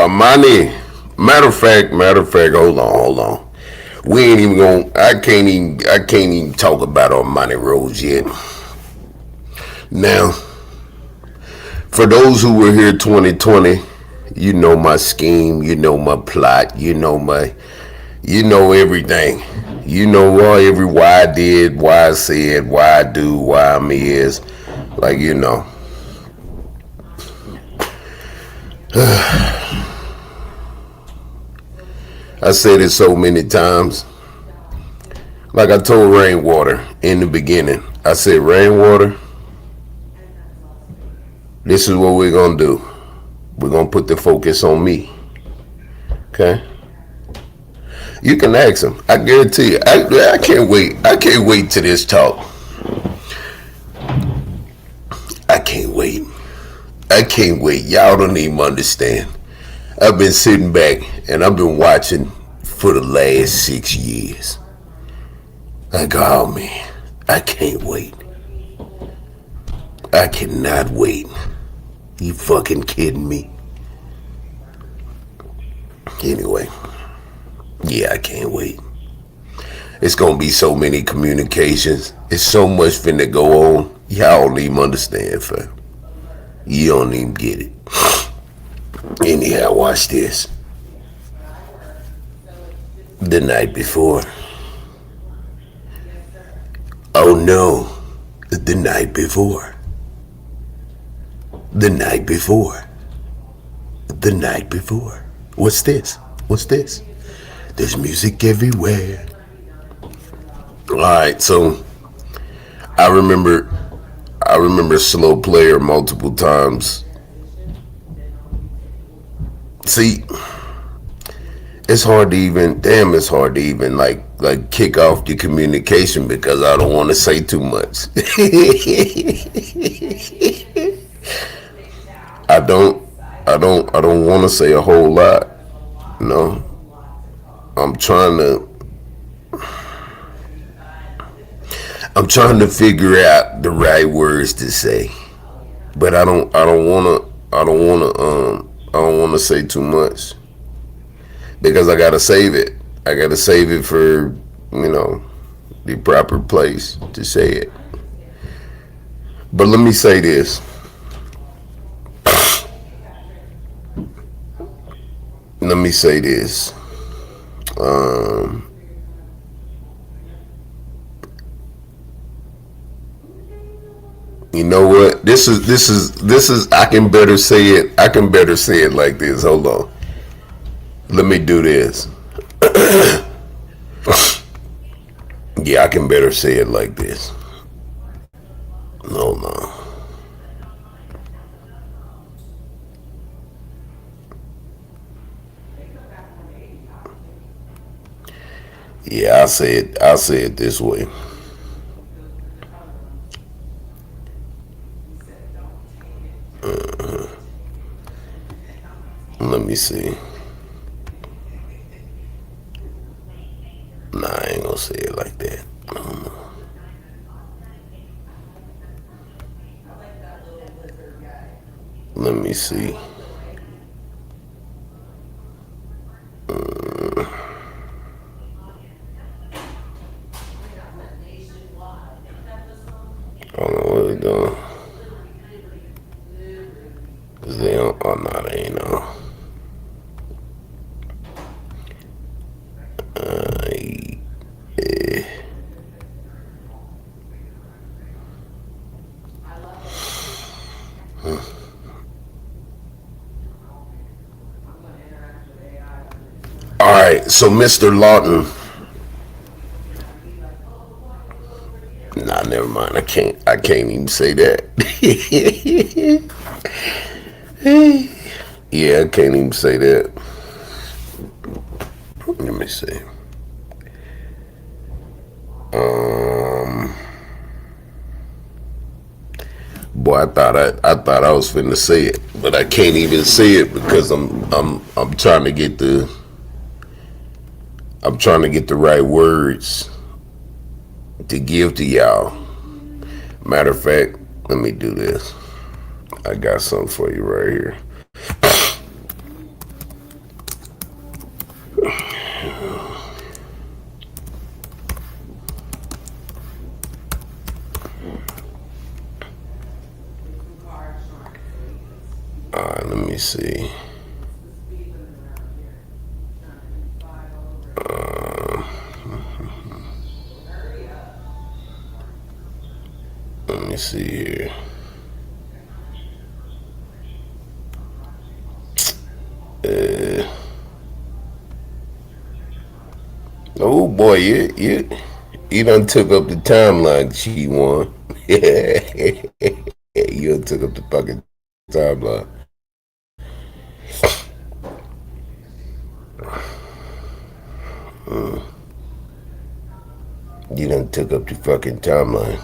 money. Matter of fact, hold on. We ain't even gonna. I can't even talk about our money Rose yet. Now, for those who were here 2020, you know my scheme, you know my plot, you know everything. You know why I did, why I said, why I do, why I'm is, like I said it so many times. Like I told Rainwater in the beginning, I said, Rainwater, this is what we're gonna do. We're gonna put the focus on me. Okay? You can ask him. I guarantee you. I can't wait. I can't wait to this talk. I can't wait. I can't wait. Y'all don't even understand. I've been sitting back and I've been watching for the last 6 years. Like, oh man, I can't wait. I cannot wait. You fucking kidding me? Anyway, yeah, I can't wait. It's gonna be so many communications. It's so much finna go on. Y'all don't even understand, fam. You don't even get it. Anyhow, watch this. The night before. Oh no, the night before. The night before. The night before. What's this? What's this? There's music everywhere. Alright, so I remember Slow Player multiple times. See, it's hard to even like kick off the communication because I don't want to say too much. I don't want to say a whole lot. No. I'm trying to figure out the right words to say. But I don't want to say too much because I got to save it. I got to save it for, the proper place to say it. But let me say this. Let me say this. You know what? This is I can better say it. I can better say it like this. Hold on. Let me do this. Yeah, I can better say it like this. Hold on. Yeah, I'll say it this way. Let me see. Nah, I ain't gonna say it like that. Let me see. I don't know what they're doing. They don't, oh no, they ain't on. Yeah. All right, so Mr. Lawton. Nah, never mind. I can't even say that. Yeah, I can't even say that. Let me see. Boy, I thought I was finna say it, but I can't even say it because I'm trying to get the right words to give to y'all. Matter of fact, let me do this. I got something for you right here. me see. Let me see here. Uh, oh boy, you done took up the timeline, Kewon. You done took up the fucking timeline. You done took up the fucking timeline.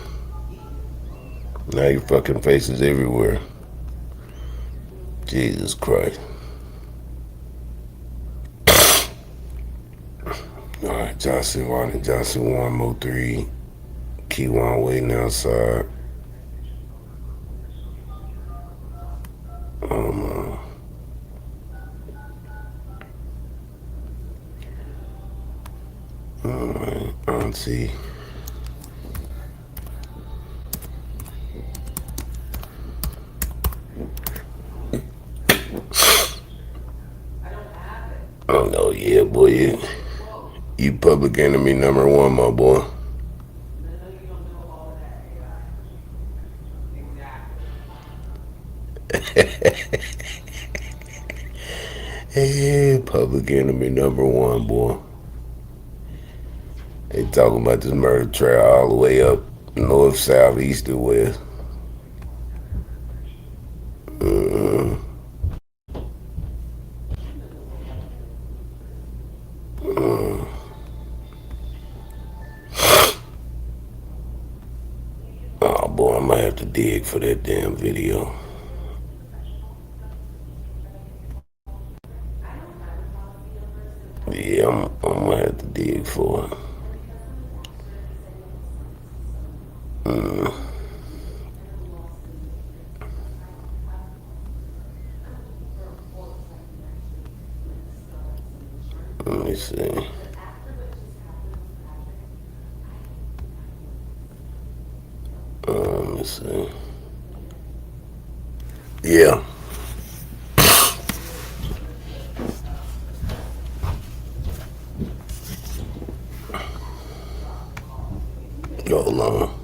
Now your fucking face is everywhere. Jesus Christ. Alright, Johnson 1 and Johnson 1, MO3. Kewon waiting outside. Um, Alright, I don't see. Oh no, yeah, boy, you public enemy number one, my boy. Hey, public enemy number one, boy. They talking about this murder trial all the way up north, south, east, and west. Uh, uh, oh boy, I might have to dig for that damn video. Yeah, I'm gonna have to dig for it. Uh, Let me see. Let me see. Yeah. Hold on.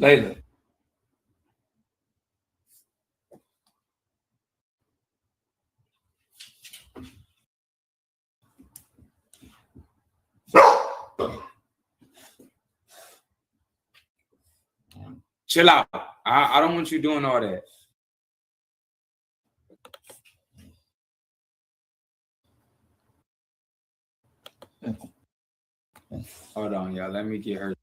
Layla. Chill out. I don't want you doing all that. Hold on, y'all. Let me get her.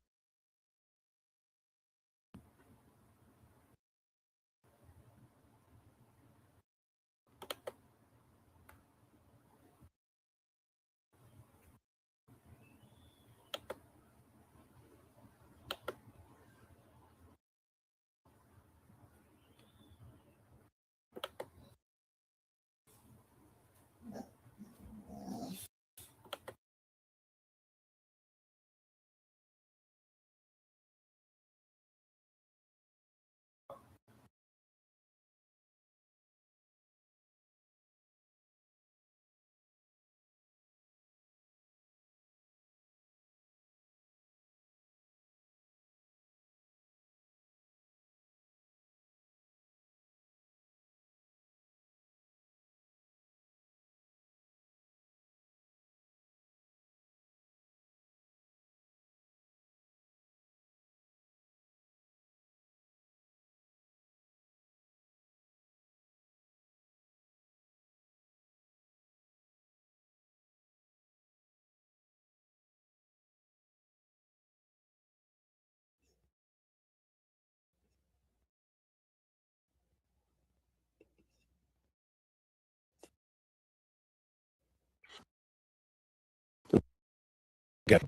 Okay.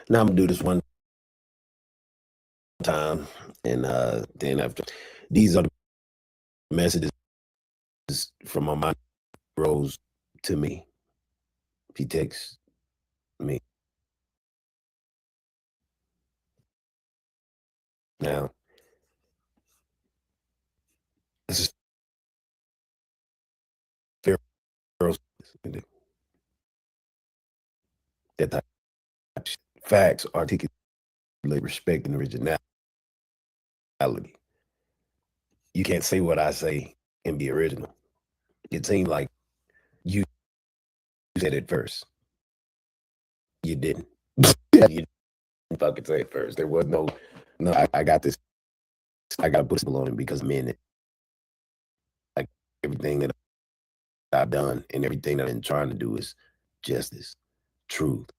Now I'm gonna do this one time, and then after, these are the messages from my mind rose to me. He texts me. Now, this is fair that type of facts articulate respect and originality. You can't say what I say and be original. It seemed like you said it first. You didn't. You didn't fucking say it first. There was no, I got this. I got to put it on him because I'm in it. Like everything that I've done and everything that I've been trying to do is justice, truth.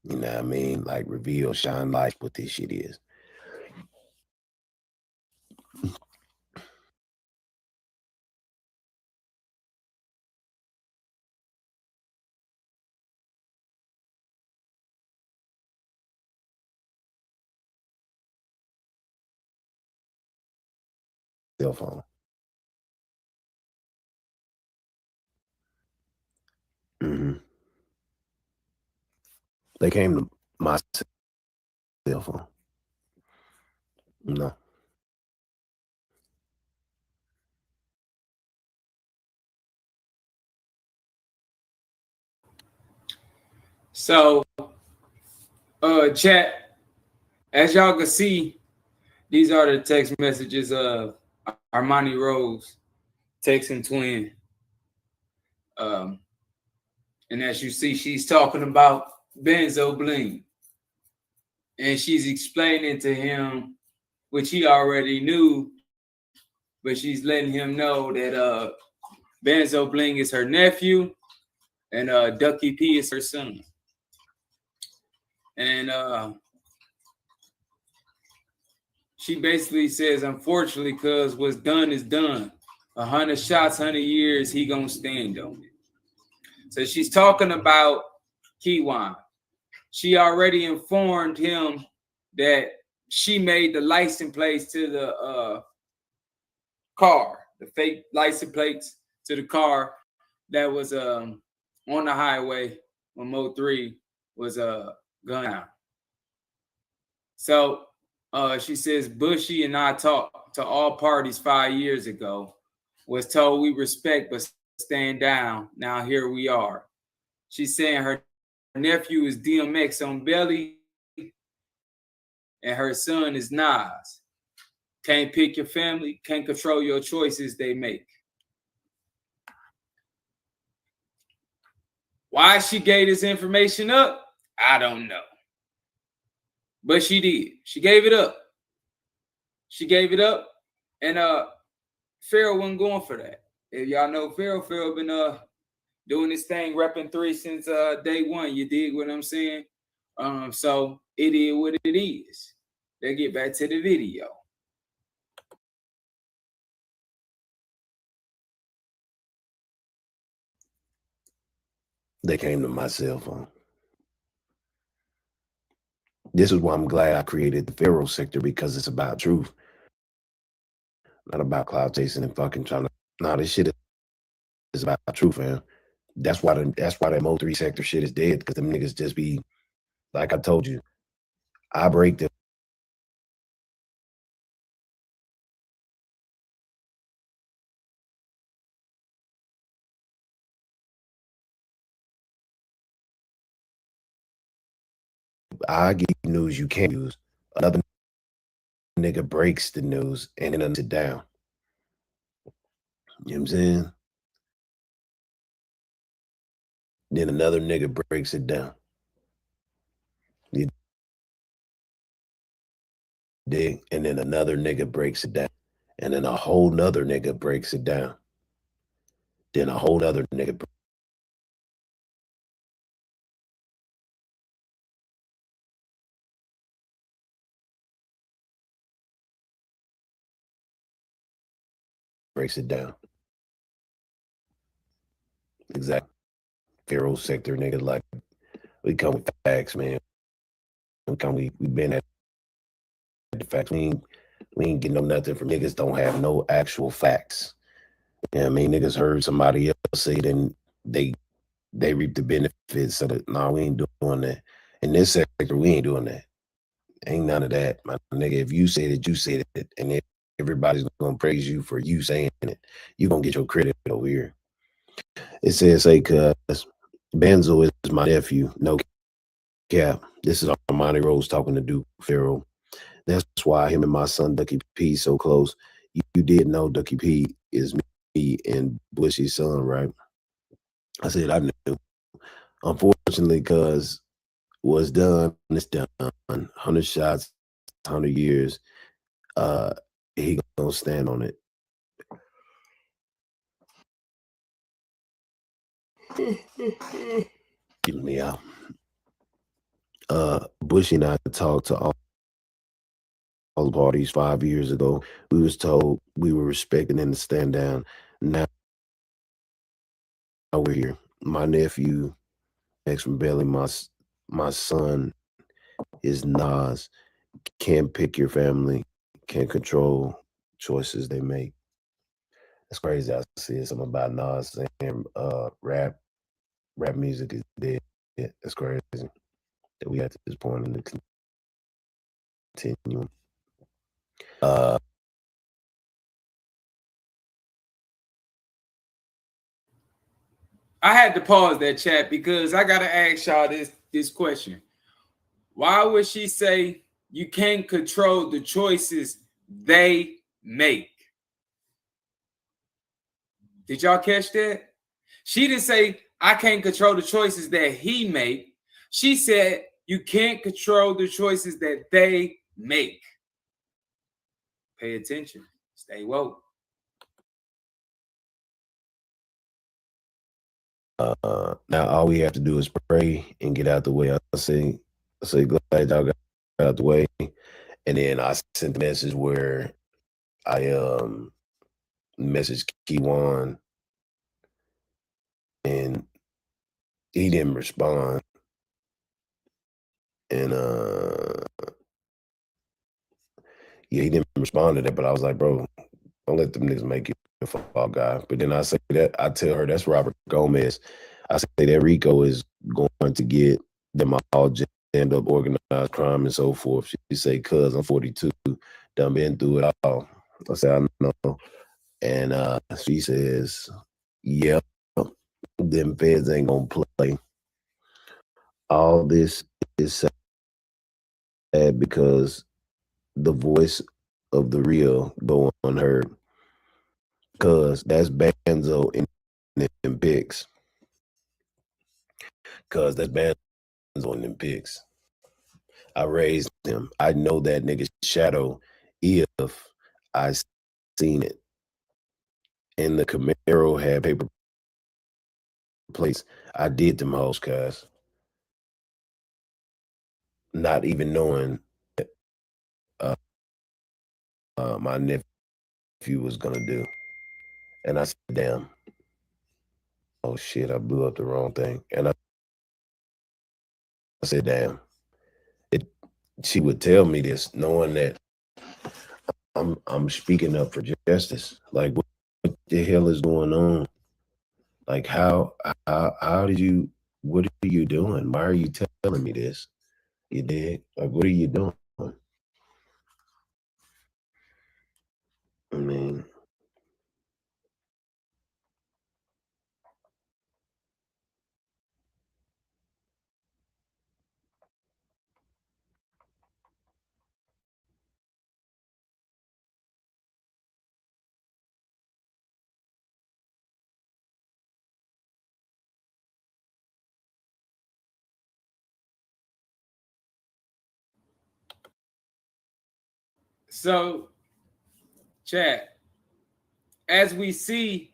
You know what I mean? Like reveal, shine light what this shit is. Cell phone. Mm-hmm. They came to my cell phone. No. So, chat, as y'all can see, these are the text messages of Armani Rose texting Twin. And as you see, she's talking about Benzo Bling. And she's explaining to him, which he already knew, but she's letting him know that Benzo Bling is her nephew and Ducky P is her son. And she basically says, unfortunately, because what's done is done. 100 shots, 100 years, he gonna stand on it. So she's talking about Kewon. She already informed him that she made the license plates to the car, the fake license plates to the car that was on the highway when MO3 was gunned down. So she says, Bushy and I talked to all parties 5 years ago, was told we respect but stand down. Now here we are. She's saying her nephew is DMX on belly and her son is Nas. Can't pick your family, can't control your choices they make. Why she gave this information up, I don't know. But she did. She gave it up. She gave it up. And Pharaoh wasn't going for that. If y'all know Pharaoh been doing this thing, repping 3 since day one. You dig what I'm saying? So it is what it is. Let's get back to the video. They came to my cell phone. This is why I'm glad I created the Pharaoh sector, because it's about truth. Not about cloud chasing and fucking trying to. No, this shit is about truth, man. That's why the MO3 sector shit is dead, because them niggas just be, like I told you, I break them. I give you news you can't use. Another nigga breaks the news and then sit down. You know what I'm saying? Then another nigga breaks it down. You dig? And then another nigga breaks it down. And then a whole nother nigga breaks it down. Then a whole other nigga breaks it down. Exactly. Pharaoh sector niggas, like, we come with facts, man. We been at the facts. We ain't getting no nothing from niggas don't have no actual facts. You know what I mean? Niggas heard somebody else say it and they reap the benefits of it. No, we ain't doing that. In this sector, we ain't doing that. Ain't none of that, my nigga. If you said it, you said it, and everybody's gonna praise you for you saying it. You gonna get your credit over here. It says, hey, cuz Benzo is my nephew. No cap. This is Armani Rose talking to Duke Pharaoh. That's why him and my son Ducky P so close. You did know Ducky P is me and Bushy's son, right? I said I knew. Unfortunately, cuz what's done is done. 100 shots, 100 years. He gonna stand on it. Excuse me out. Bushy and I talked to all the parties 5 years ago. We was told we were respecting and to stand down. Now we're here. My nephew, ex from Belly, my son is Nas. Can't pick your family, can't control choices they make. It's crazy. I see something about Nas saying rap music is dead. Yeah, that's crazy that we got to this point in the continuum. I had to pause that chat because I gotta ask y'all this question. Why would she say you can't control the choices they make? Did y'all catch that? She didn't say I can't control the choices that he make. She said you can't control the choices that they make. Pay attention. Stay woke. Now all we have to do is pray and get out the way. I say glad y'all got out the way. And then I sent a message where I messaged Kewon and he didn't respond. And yeah, he didn't respond to that, but I was like, bro, don't let them niggas make you a fall guy. But then I say that, I tell her that's Robert Gomez. I say that Rico is going to get them all jammed up, organized crime and so forth. She say, cuz I'm 42, done been through it all. I say, I know. And she says, yep, them feds ain't gonna play. All this is sad because the voice of the real go unheard. Cause that's Banzo in them pics. Cause that's Banzo in them pics. I raised him. I know that nigga's shadow if I seen it. And the Camaro had paper plates. I did them hoes, cuz. Not even knowing uh, my nephew was gonna do. And I said, damn, oh shit, I blew up the wrong thing. And I said, damn. She would tell me this, knowing that I'm speaking up for justice. Like, what the hell is going on? Like, how did you? What are you doing? Why are you telling me this? You did. Like, what are you doing? I mean, So, chat, as we see,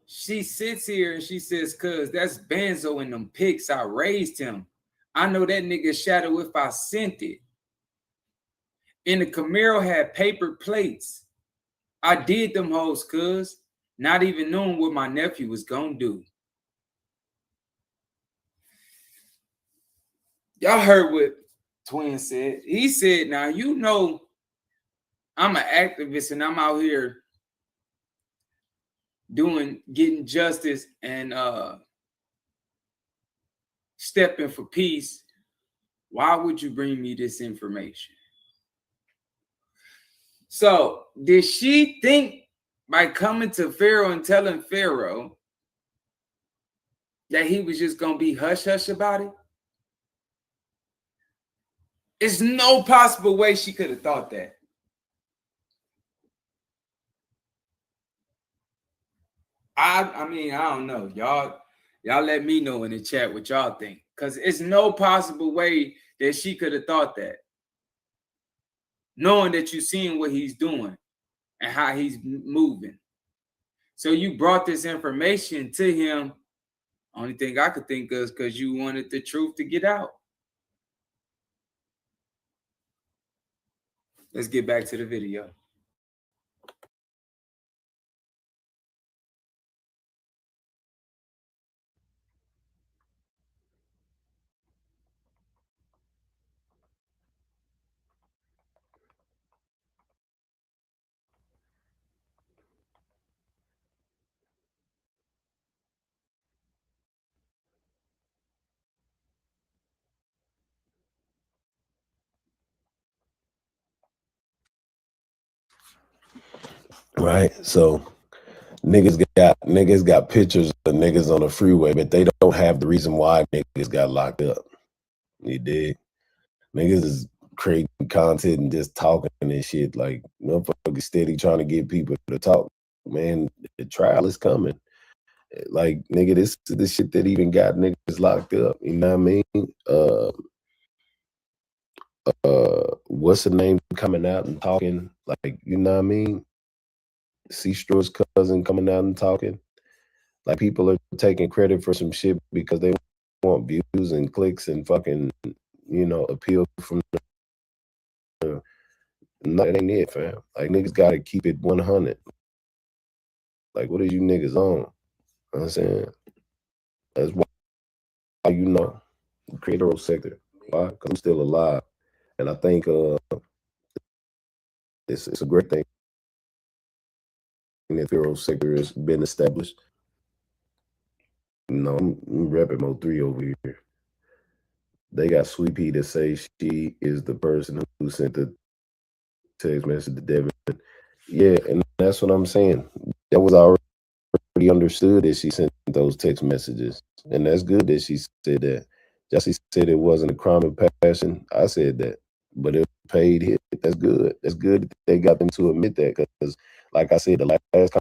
she sits here and she says, cuz that's Banzo in them pics. I raised him. I know that nigga shadow if I sent it. And the Camaro had paper plates. I did them hoes, cuz, not even knowing what my nephew was gonna do. Y'all heard what Twin said. He said, now you know I'm an activist and I'm out here getting justice and stepping for peace. Why would you bring me this information? So did she think by coming to Pharaoh and telling Pharaoh that he was just gonna be hush-hush about it? There's no possible way she could have thought that. I mean, I don't know. Y'all let me know in the chat what y'all think. Because it's no possible way that she could have thought that. Knowing that you're seeing what he's doing and how he's moving. So you brought this information to him. Only thing I could think of is because you wanted the truth to get out. Let's get back to the video. right? So niggas got pictures of niggas on the freeway, but they don't have the reason why niggas got locked up. You dig? Niggas is creating content and just talking and shit. Like, motherfuckers steady trying to get people to talk. Man, the trial is coming. Like, nigga, this is the shit that even got niggas locked up. You know what I mean? What's the name coming out and talking? Like, you know what I mean? C-Stro's cousin coming out and talking. Like, people are taking credit for some shit because they want views and clicks and fucking, appeal from the. No, that ain't it, fam. Like, niggas gotta keep it 100. Like, what are you niggas on? You know what I'm saying? That's why, create a sector. Why? Because I'm still alive. And I think it's a great thing that the sector has been established. I'm repping MO3 over here. They got Sweet Pea to say she is the person who sent the text message to Devin. Yeah, and that's what I'm saying. That was already understood that she sent those text messages. And that's good that she said that. Jesse said it wasn't a crime of passion. I said that, but it paid hit. That's good. That's good that they got them to admit that, because, like I said, the last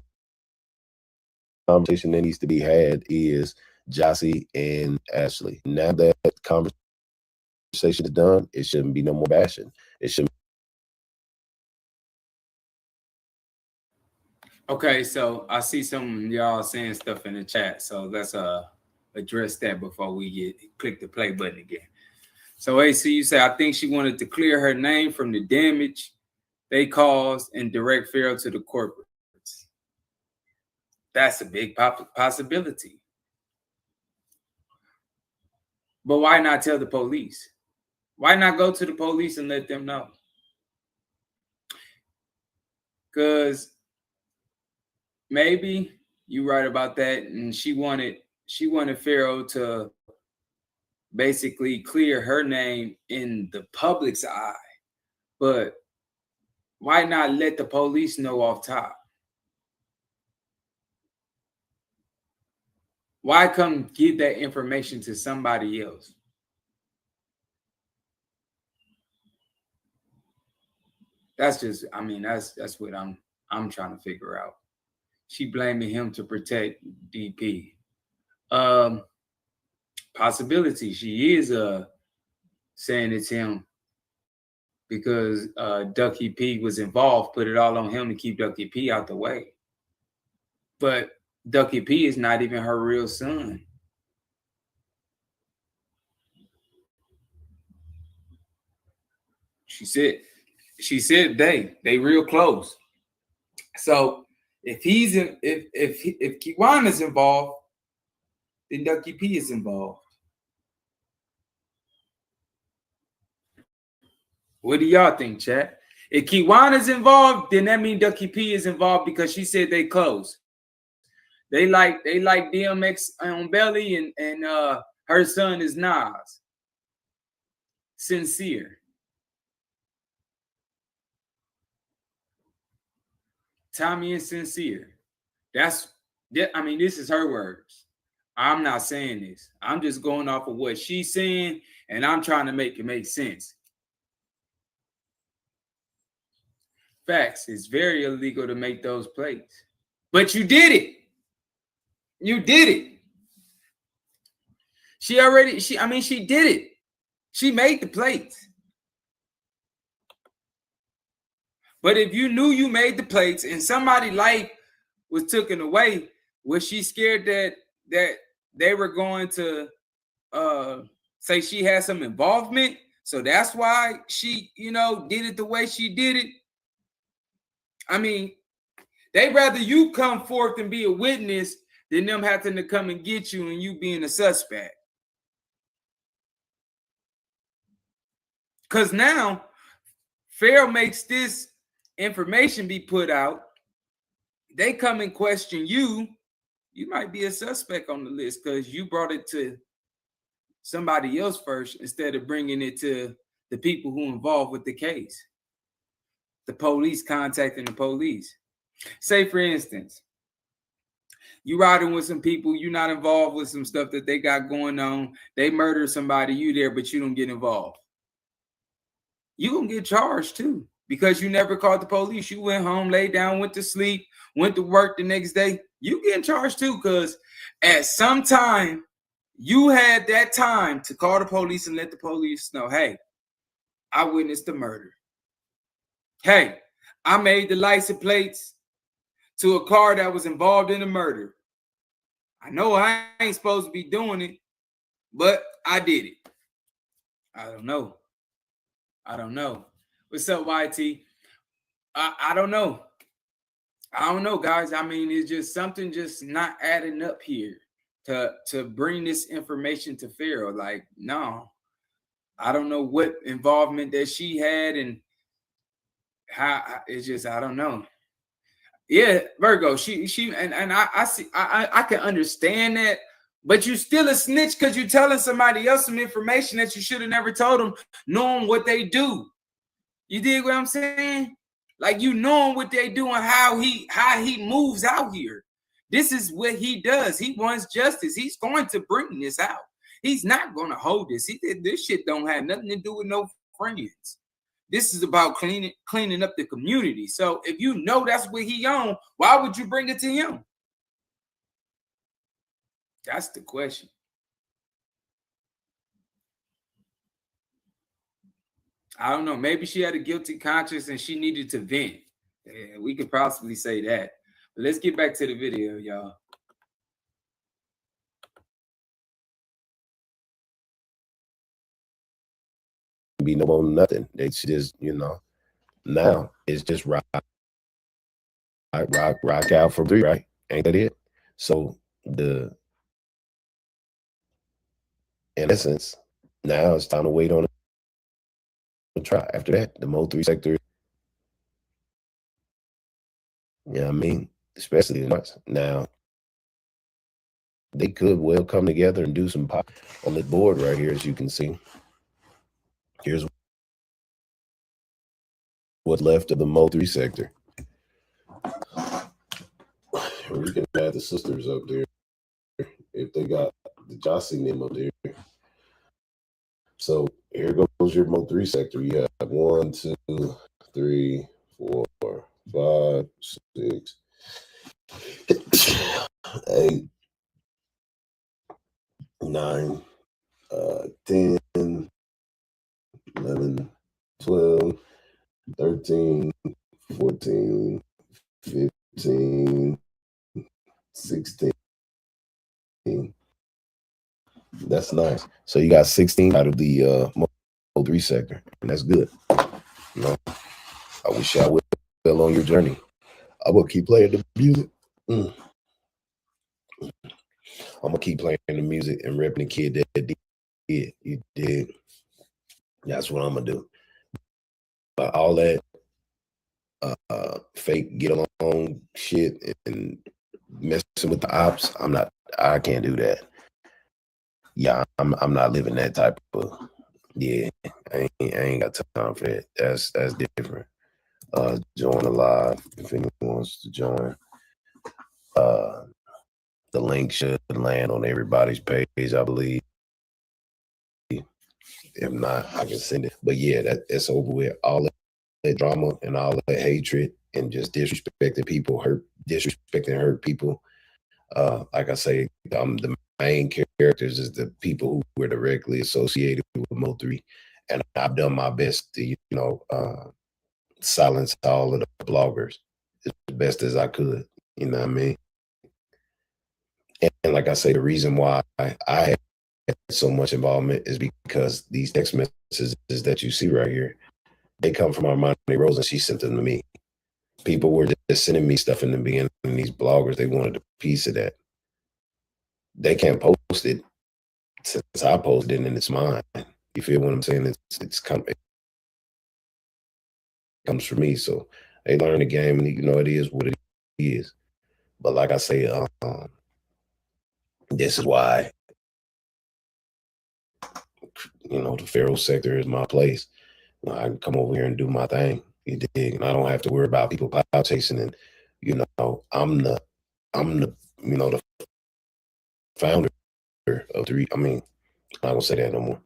conversation that needs to be had is Jossie and Ashley. Now that conversation is done, it shouldn't be no more bashing. It shouldn't. Okay, so I see some of y'all saying stuff in the chat, so let's address that before we click the play button again. So AC, you say, I think she wanted to clear her name from the damage they caused and direct Pharaoh to the corporates. That's a big possibility. But why not tell the police? Why not go to the police and let them know? Because maybe you're right about that, and she wanted Pharaoh to basically clear her name in the public's eye. But why not let the police know off top? Why come give that information to somebody else? That's just, I mean, that's what I'm trying to figure out. She blaming him to protect DP. Possibility. She is saying it's him because Ducky P was involved, put it all on him to keep Ducky P out the way. But Ducky P is not even her real son. She said they real close. So if Kewon is involved, then Ducky P is involved. What do y'all think, chat? If Kewon is involved, then that means Ducky P is involved because she said they close. They like DMX on Belly, and her son is Nas. Sincere. Tommy and Sincere. I mean, this is her words. I'm not saying this. I'm just going off of what she's saying, and I'm trying to make it make sense. Facts. It's very illegal to make those plates. But you did it. You did it. She did it. She made the plates. But if you knew you made the plates and somebody's life was taken away, was she scared that they were going to say she had some involvement? So that's why she, did it the way she did it. I mean, they'd rather you come forth and be a witness than them having to come and get you and you being a suspect. Because now, Pharaoh makes this information be put out. They come and question you. You might be a suspect on the list because you brought it to somebody else first instead of bringing it to the people who are involved with the case. The police contacting the police. Say, for instance, you riding with some people, you're not involved with some stuff that they got going on. They murder somebody, you there, but you don't get involved. You're going to get charged too because you never called the police. You went home, laid down, went to sleep, went to work the next day. You getting charged too because at some time you had that time to call the police and let the police know, hey, I witnessed the murder. Hey, I made the license plates to a car that was involved in the murder. I know I ain't supposed to be doing it, but I did it. I don't know. What's up, YT? I don't know. I don't know, guys. I mean, it's just something just not adding up here to bring this information to Pharaoh. Like, no, I don't know what involvement that she had and how. It's just, I don't know. Yeah, Virgo. She and I see. I can understand that. But you still a snitch because you're telling somebody else some information that you should have never told them, knowing what they do. You dig what I'm saying? Like, you knowing what they do and how he moves out here. This is what he does. He wants justice. He's going to bring this out. He's not gonna hold this. This shit don't have nothing to do with no friends. This is about cleaning up the community. So if you know that's what he on, why would you bring it to him? That's the question. I don't know. Maybe she had a guilty conscience and she needed to vent. Yeah, we could possibly say that. But let's get back to the video, y'all. Be no more nothing. It's just, now it's just rock out for 3, right? Ain't that it? So in essence, now it's time to wait on the trial. After that, the MO3 sector, I mean, especially the North. Now, they could well come together and do some pop on the board right here, as you can see. Here's what's left of the MO3 sector. We can add the sisters up there if they got the Jocelyn name up there. So here goes your MO3 sector. You have 1, 2, 3, 4, 5, 6, 8, 9, 10, 11, 12, 13, 14, 15, 16. That's nice. So you got 16 out of the MO3 sector, and that's good. I wish I would well on your journey. I will keep playing the music. I'm gonna keep playing the music and repping the kid that did. You did. That's what I'm gonna do. But all that fake get along shit and messing with the ops, I can't do that. Yeah, I'm not living that type of. Yeah, I ain't got time for that. That's different. Join the live if anyone wants to join. The link should land on everybody's page, I believe. If not, I can send it. But yeah, that's over with. All that drama and all that hatred and just disrespecting people, disrespecting hurt people. Like I say, the main characters is the people who were directly associated with MO3, and I've done my best to silence all of the bloggers as best as I could. You know what I mean? And like I say, the reason why I had so much involvement is because these text messages that you see right here, they come from Armani Rose, and she sent them to me. People were just sending me stuff in the beginning, and these bloggers, they wanted a piece of that. They can't post it since I posted it, and it's mine. You feel what I'm saying? It comes from me, so they learn the game, and it is what it is. But like I say, this is why the Pharaoh sector is my place. I can come over here and do my thing. You dig? And I don't have to worry about people cloud chasing. And I'm the the founder of 3. I mean, I don't say that no more.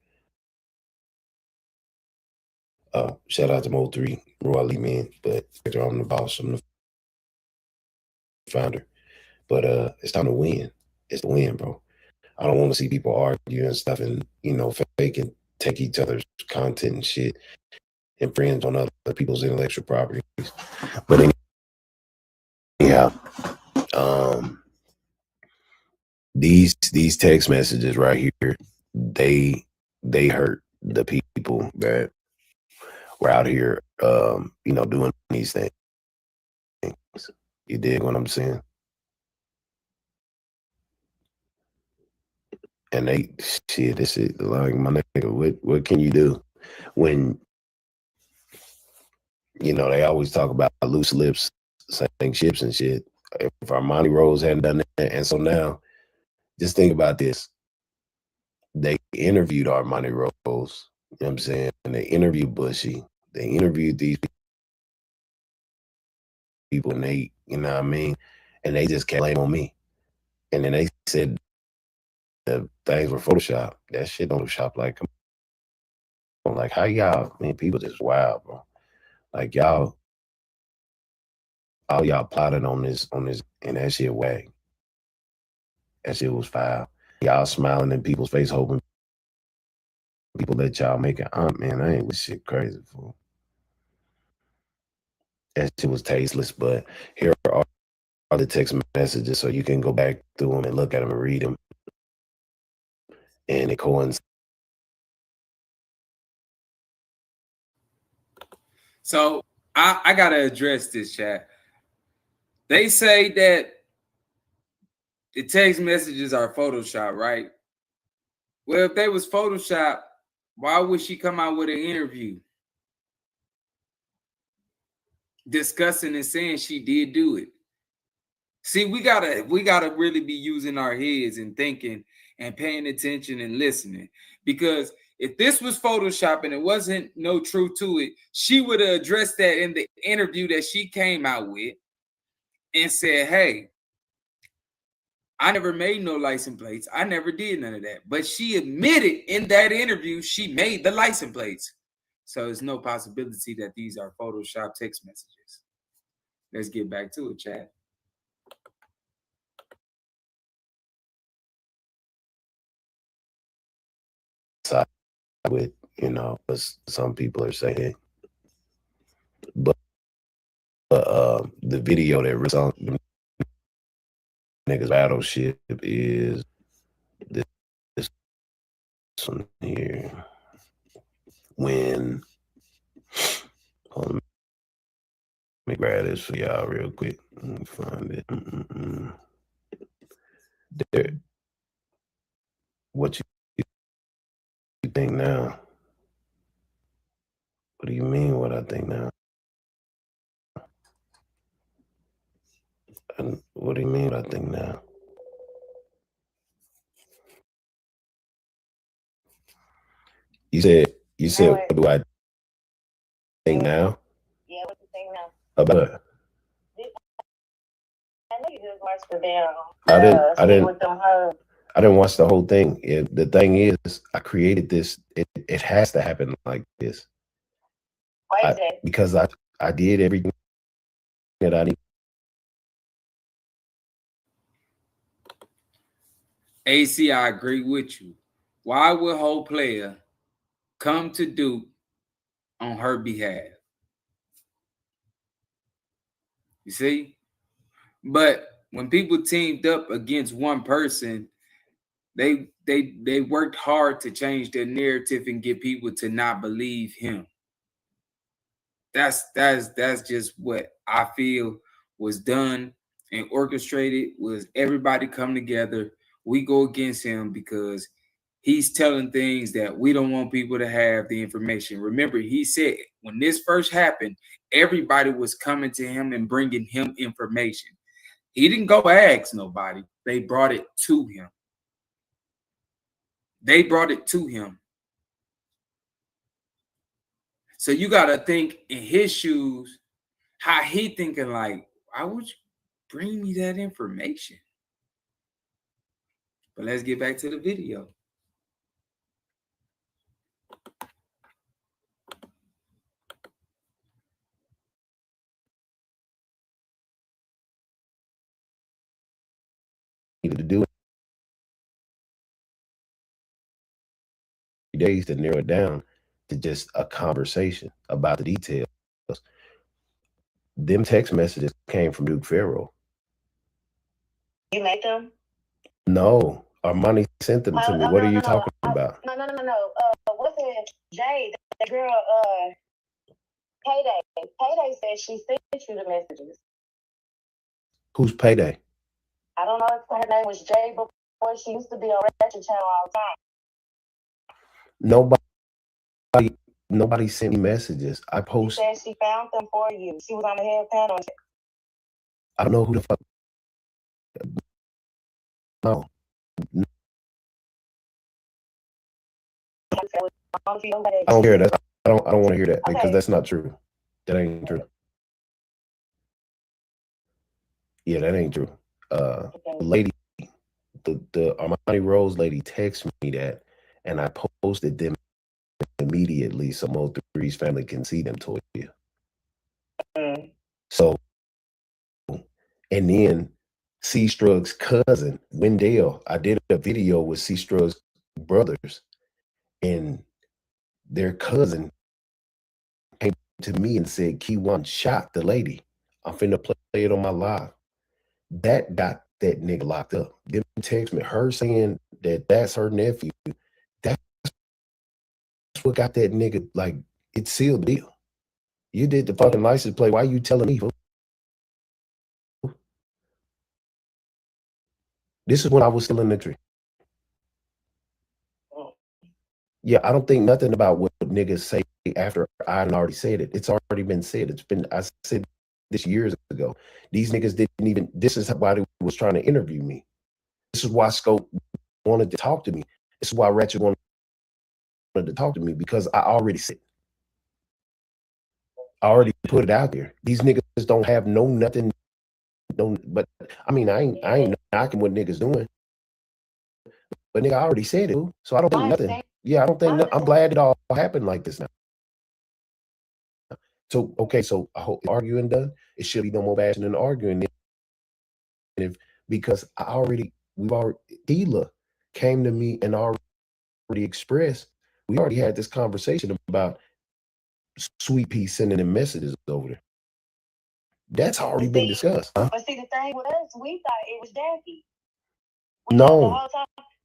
Shout out to MO3, Roy man, but I'm the boss. I'm the founder. But it's time to win. It's the win, bro. I don't want to see people argue and stuff and fake and take each other's content and shit and friends on other people's intellectual properties. But anyhow, these text messages right here, they hurt the people that were out here, doing these things. You dig what I'm saying? And this is like, my nigga, what can you do when they always talk about loose lips, saying ships and shit. If Armani Rose hadn't done that, and so now, just think about this. They interviewed Armani Rose, you know what I'm saying? And they interviewed Bushy. They interviewed these people, and they, you know what I mean? And they just can't blame on me. And then they said the things were Photoshop. That shit don't shop like, come on, like how y'all, man, people just wild, bro. Like y'all, all y'all plotted on this, and that shit whack. That shit was foul. Y'all smiling in people's face, hoping people let y'all make it. Man, I ain't with shit crazy, fool. That shit was tasteless, but here are the text messages so you can go back through them and look at them and read them. And it coincides. So I gotta address this, chat. They say that the text messages are Photoshop, right? Well, if they was Photoshop, why would she come out with an interview discussing and saying she did do it? See, we gotta really be using our heads and thinking and paying attention and listening. Because if this was Photoshop and it wasn't no truth to it, she would have addressed that in the interview that she came out with and said, hey, I never made no license plates. I never did none of that. But she admitted in that interview she made the license plates. So there's no possibility that these are Photoshop text messages. Let's get back to it, chat. With, as some people are saying, but the video that rips on niggas battleship is this one here. When, hold on, let me grab this for y'all real quick. Let me find it. There. What you think now? What do you mean what I think now? And what do you mean what I think now? You said what do I think now? Yeah, what you think now? About I know you just watched the damn. I didn't watch the whole thing. The thing is, I created this. It has to happen like this. Why is that? Because I did everything that I need. AC, I agree with you. Why would whole player come to Duke on her behalf? You see? But when people teamed up against one person, they worked hard to change their narrative and get people to not believe him. That's just what I feel was done and orchestrated. Was everybody come together? We go against him because he's telling things that we don't want people to have the information. Remember, he said when this first happened, everybody was coming to him and bringing him information. He didn't go ask nobody. They brought it to him. They brought it to him. So you got to think in his shoes, how he thinking like, why would you bring me that information? But let's get back to the video. Needed to do days to narrow it down to just a conversation about the details. Them text messages came from Duke Pharaoh. You made them? No, Armani sent them to me. What are you talking about? No. What's it? Jay, the girl, Payday. Payday said she sent you the messages. Who's Payday? I don't know if her name was Jay before. She used to be on Ratchet Channel all the time. Nobody sent me messages. I post. She said she found them for you. She was on the head panel. I don't know who the fuck. No. I don't hear that. I don't want to hear that because that's not true. That ain't true. Yeah, that ain't true. The lady the Armani Rose lady texted me that, and I posted them immediately so MO3's family can see them, Toya. So, and then C Strug's cousin, Wendell, I did a video with C Strug's brothers, and their cousin came to me and said, Kewon shot the lady. I'm finna play it on my live. That got that nigga locked up. Them text me, her saying that that's her nephew. That's what got that nigga, like, it sealed the deal. You did the fucking license plate. Why you telling me? This is when I was still in the tree. Yeah, I don't think nothing about what niggas say after I already said it. It's already been said. I said this years ago. These niggas didn't even, this is why they was trying to interview me. This is why Scope wanted to talk to me. This is why Ratchet wanted to talk to me, because I already said, I already put it out there. These niggas don't have no nothing, but I mean, I ain't knocking what niggas doing. But nigga, I already said it, so I don't think nothing. Yeah, I don't think I'm glad it all happened like this now. So, okay, so I hope arguing done. It should be no more bashing and arguing. Because Hila came to me and already expressed, we already had this conversation about Sweet Pea sending them messages over there. That's already been discussed. Huh? But see, the thing with us, we thought it was Jackie. No.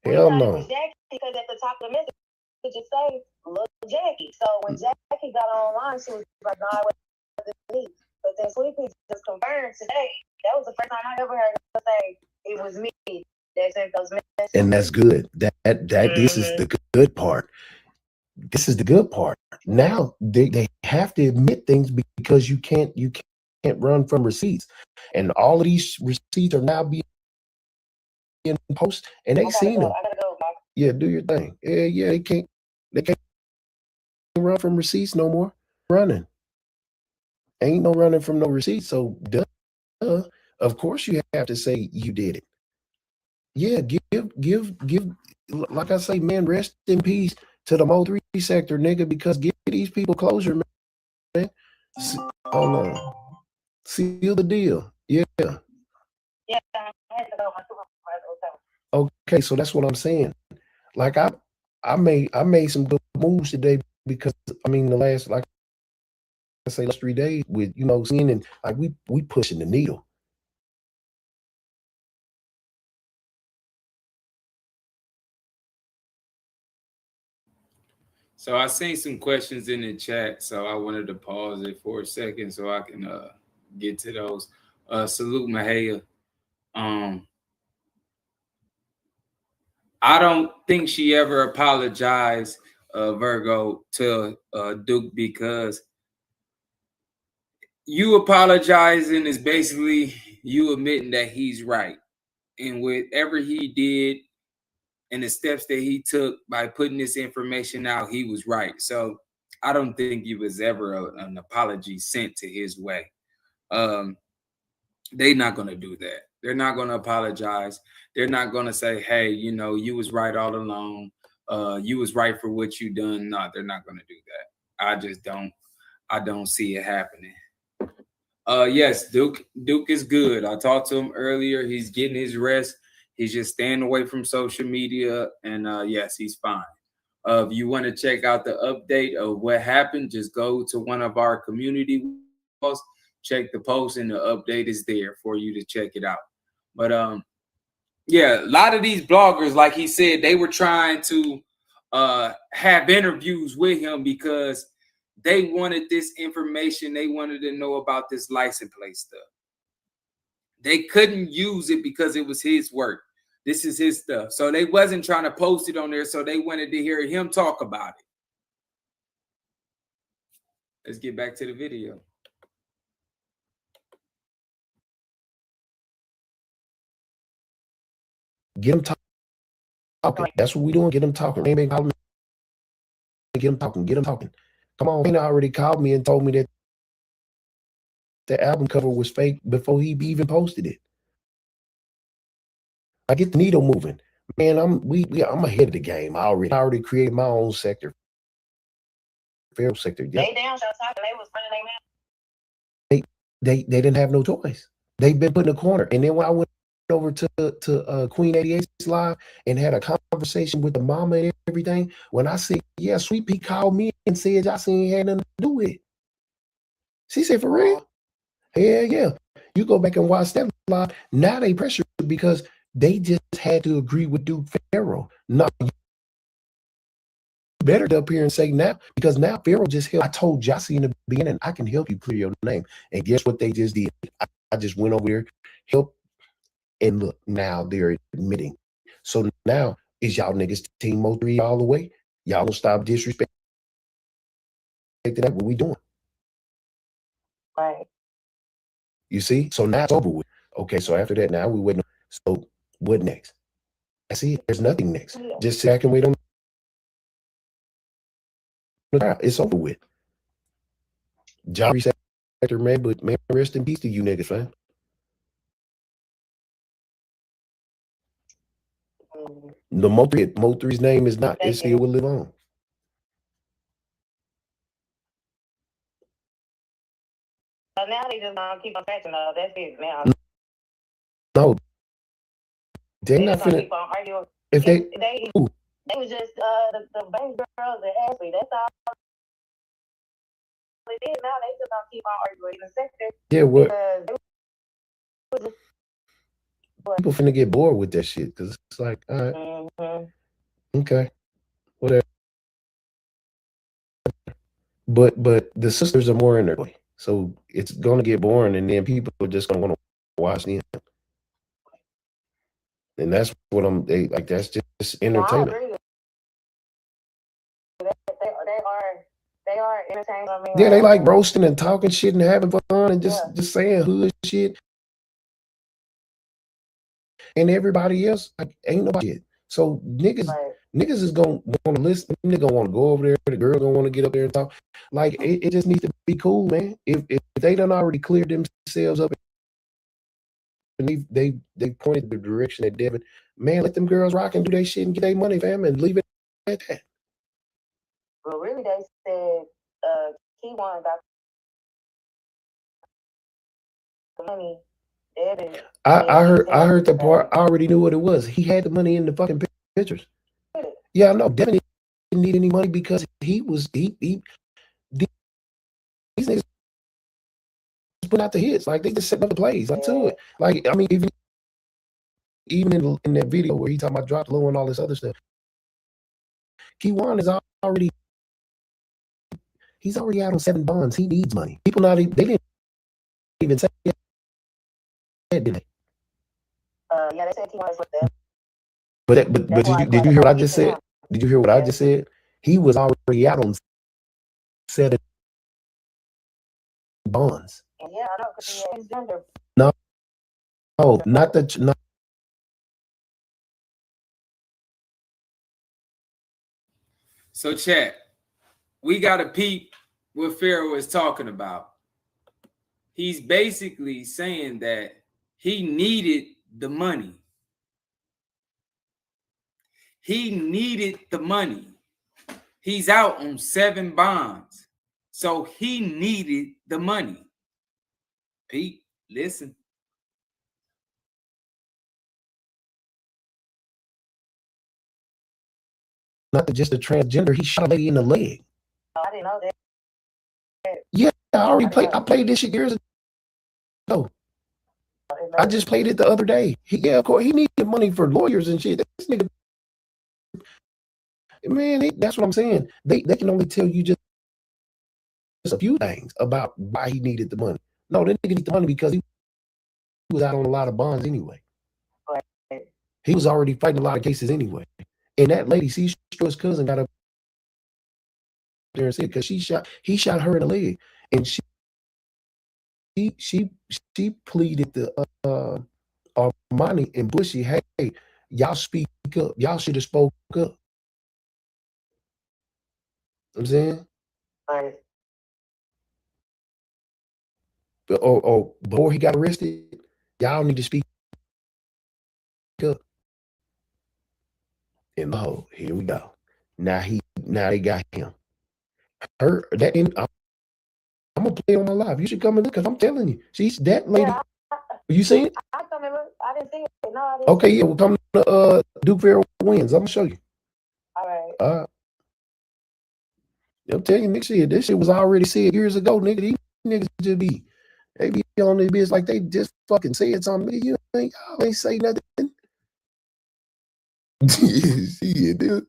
Hell no. It was Jackie because at the top of the message, it just say, look, Jackie. So when Jackie got online, she was like, no, it wasn't me. But then Sweet Pea just confirmed today. That was the first time I ever heard her say it was me that sent those messages. And that's good. This is the good part. This is the good part. Now they have to admit things because you can't run from receipts. And all of these receipts are now being posted, and they seen them. I gotta go, Bob. Yeah, do your thing. Yeah, they can't run from receipts no more. Running. Ain't no running from no receipts. So duh. Of course you have to say you did it. Yeah, give like I say, man, rest in peace to the MO3 sector, nigga, because give these people closure, man. Hold on. Seal the deal. Yeah. Yeah, I had to go. Okay, so that's what I'm saying. Like I made some good moves today because I mean the last, like I say, last 3 days with seeing, and like we pushing the needle. So I seen some questions in the chat, so I wanted to pause it for a second so I can get to those. Salute Mahaya. I don't think she ever apologized, Virgo, to Duke, because you apologizing is basically you admitting that he's right. And whatever he did and the steps that he took by putting this information out, he was right. So I don't think it was ever an apology sent to his way. They're not going to do that. They're not going to apologize. They're not going to say, hey, you was right all along. You was right for what you done. No, they're not going to do that. I don't see it happening. Yes, Duke is good. I talked to him earlier. He's getting his rest. He's just staying away from social media. And yes, he's fine. If you want to check out the update of what happened, just go to one of our community posts, check the post, and the update is there for you to check it out. But yeah, a lot of these bloggers, like he said, they were trying to have interviews with him because they wanted this information. They wanted to know about this license plate stuff. They couldn't use it because it was his work. This is his stuff. So they wasn't trying to post it on there. So they wanted to hear him talk about it. Let's get back to the video. Get him talking. That's what we doing. Get him talking. Get him talking. Get him talking. Come on. He already called me and told me that the album cover was fake before he even posted it. I get the needle moving. Man, I'm ahead of the game. I already created my own sector. Feral sector. Yep. They down shot talking. They was running their mouth. They didn't have no choice. They've been put in a corner. And then when I went over to Queen 88's live and had a conversation with the mama and everything, when I said, yeah, Sweet Pea called me and said y'all seen had nothing to do with it. She said, for real? Yeah, yeah. You go back and watch that live. Now they pressure because they just had to agree with Duke Pharaoh. No, you better up here and say now, because now Pharaoh just helped. I told Jossie in the beginning, I can help you clear your name. And guess what they just did? I just went over there, helped, and look, now they're admitting. So now is y'all niggas team MO3 all the way? Y'all don't stop disrespecting that. What we doing? Right. You see? So now it's over with. Okay, so after that, now we waiting. So what next? I see there's nothing next. Yeah. Just sit back and wait on the trial. It's over with. Job sector, man, but man, rest in peace to you niggas, man. The MO3's name is not. It still will live on. So now they just gonna keep on scratching though. That's it now. No, they're They not just gonna finna. keep on arguing. If they They was just the bank girls and Ashley. That's all they did. Now they just gonna keep on arguing in the sector. yeah, what Because people finna get bored with that shit because it's like, all right, okay, whatever. But the sisters are more in their way, so it's gonna get boring, and then people are just gonna want to watch them, and that's what they like. That's just entertainment. I agree with that. They are entertaining. I mean, Yeah, they like roasting and talking shit and having fun and just saying hood shit. And everybody else like, ain't nobody shit. So niggas is gonna want to listen. Niggas gonna want to go over there. The girl gonna want to get up there and talk. Like it just needs to be cool, man. If they done already cleared themselves up and they pointed the direction at Devin, man, let them girls rock and do their shit and get their money, fam, and leave it at that. Well, really, they said Kewon got the money. I heard the part. I already knew what it was. He had the money in the fucking pictures. Yeah, I know. Devin didn't need any money because these niggas putting out the hits. Like they just setting up the plays. Like to it. Like I mean, even in that video where he talking about drop low and all this other stuff, Kewon is already he's already out on 7 bonds. He needs money. People they didn't even say that, did they? Yeah, they said Kewon is with them. But did you hear what I just said? Did you hear what I just said? He was already out on 7 bonds. Yeah, I know, because he's gender. No, not the no. So chat, we got to peep what Pharaoh is talking about. He's basically saying that he needed the money. He needed the money. He's out on 7 bonds. So he needed the money. Pete, listen. Not just a transgender. He shot a lady in the leg. Oh, I didn't know that. Yeah, I played this shit years ago. I just played it the other day. Of course, he needed money for lawyers and shit. This nigga, man, that's what I'm saying. They can only tell you just a few things about why he needed the money. No, that nigga needed the money because he was out on a lot of bonds anyway. He was already fighting a lot of cases anyway. And that lady, see, his cousin got up there and said because he shot her in the leg, and she pleaded the Armani and Bushy, hey, y'all speak up. Y'all should have spoke up. I'm saying? Right. Or before he got arrested, y'all need to speak up. in the hole. Here we go. Now they got him. Her that in I'm gonna play on my live. You should come and look because I'm telling you, she's that lady. Yeah, You seen it? I come and look. I didn't see it. No, I didn't. Okay, yeah, we'll come to Duke Farrell wins. I'm gonna show you. All right. I'm telling you, nigga, this shit was already said years ago, nigga. These niggas just be they be on this bitch like they just fucking said something. Nigga, y'all ain't say nothing. Shit, dude.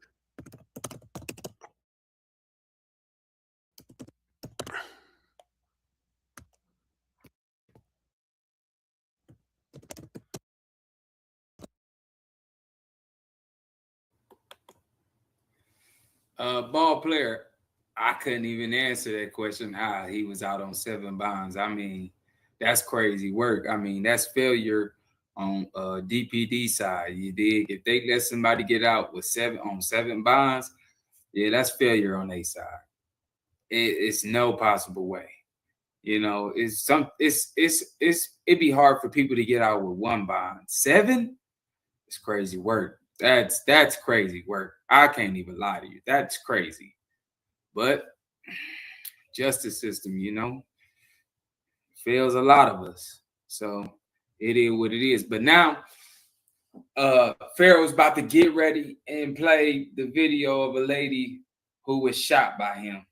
Ball player, I couldn't even answer that question. How he was out on 7 bonds. I mean, that's crazy work. I mean, that's failure on DPD side. You dig? If they let somebody get out with 7 bonds, yeah, that's failure on their side. It's no possible way. You know, it'd be hard for people to get out with 1 bond. 7, it's crazy work. That's crazy work. I can't even lie to you. That's crazy. But justice system, you know, fails a lot of us. So it is what it is. But now Pharaoh's about to get ready and play the video of a lady who was shot by him.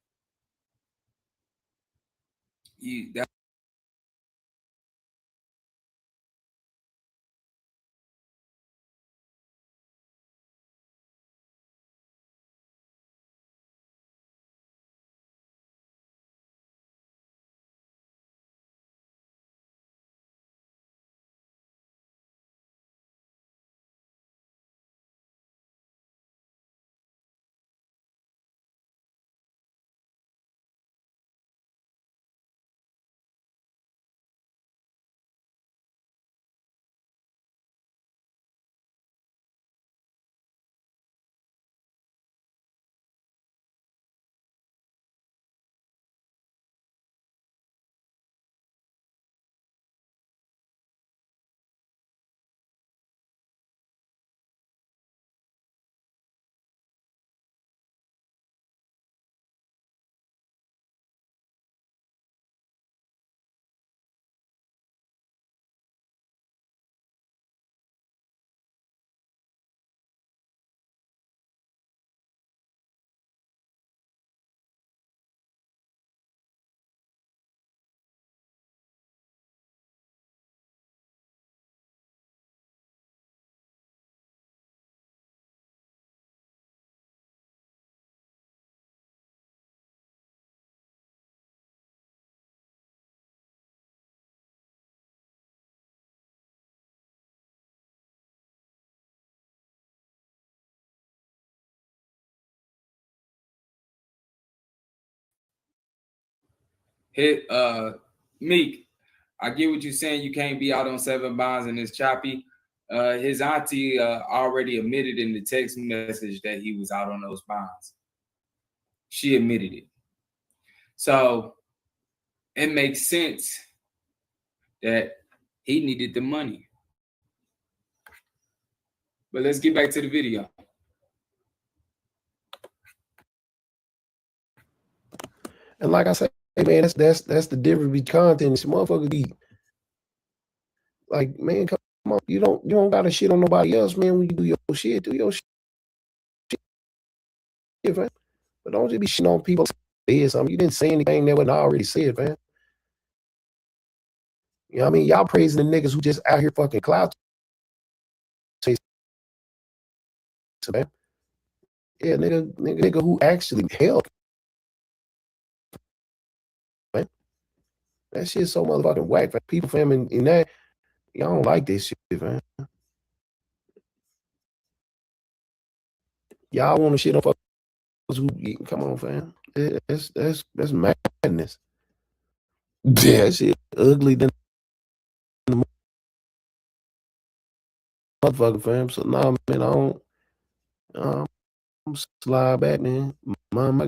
Hit Meek, I get what you're saying. You can't be out on 7 bonds and it's choppy. His auntie already admitted in the text message that he was out on those bonds. She admitted it. So it makes sense that he needed the money. But let's get back to the video. And like I say, man, that's the difference between content. This motherfucker be like, man, come on, you don't gotta shit on nobody else, man. When you do your shit, man. But don't just be shitting on people. Say something. You didn't say anything that wasn't already said, man. You know what I mean? Y'all praising the niggas who just out here fucking clout chasing, man. Yeah, nigga who actually helped, man. That shit's so motherfucking whack. Man. People famine in that, y'all don't like this shit, man. Y'all want to shit on fuckers who come on, fam. That's madness. Yeah, that shit ugly than the motherfucker, fam. So nah, man, I don't. I'm slide back, man. Mind my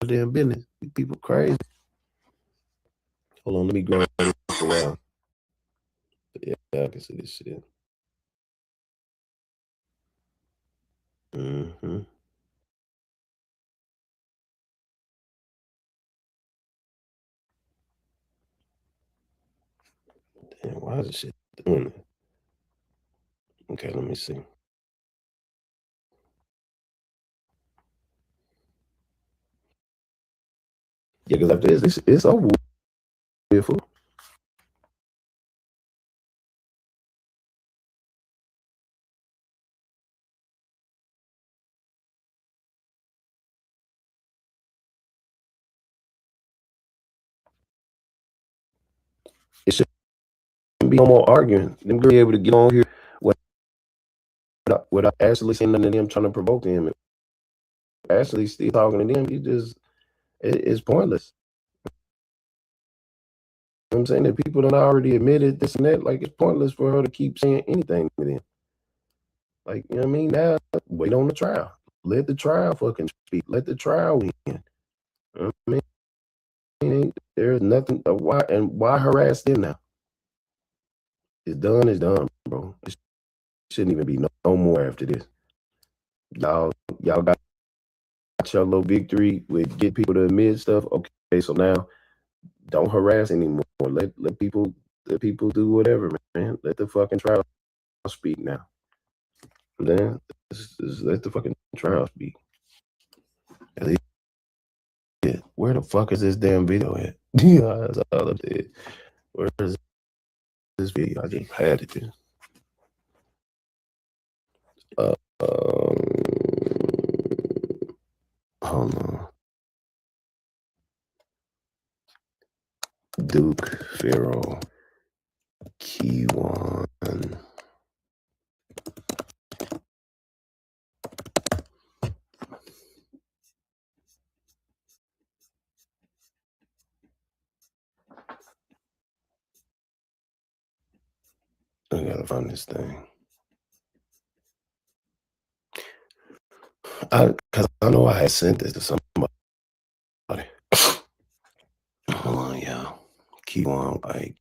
goddamn business. These people crazy. Hold on, let me grab this around. Yeah, I can see this shit. Mm-hmm. Damn, why is this shit doing it? Okay, let me see. Yeah, because after this, it's over with. Fool. It shouldn't be no more arguing. Them girls be able to get on here without actually saying nothing to them, trying to provoke them. Actually, still talking to them, it's pointless. You know what I'm saying that people don't already admitted this and that. Like, it's pointless for her to keep saying anything to them. Like, you know what I mean? Now, wait on the trial. Let the trial fucking speak. Let the trial win. You know what I mean? There's nothing. Why harass them now? It's done, bro. It shouldn't even be no more after this. Y'all got your little victory with get people to admit stuff. Okay, so now don't harass anymore. Let people do whatever, man. Let the fucking trial speak now. Then just let the fucking trial speak. Where the fuck is this damn video at? Yeah, that's all I did. Where is this video? I just had it there. Hold on. Duke, Pharaoh, Kewon. I gotta find this thing. Cause I know I had sent this to somebody. Hold on, yeah. Kewon White.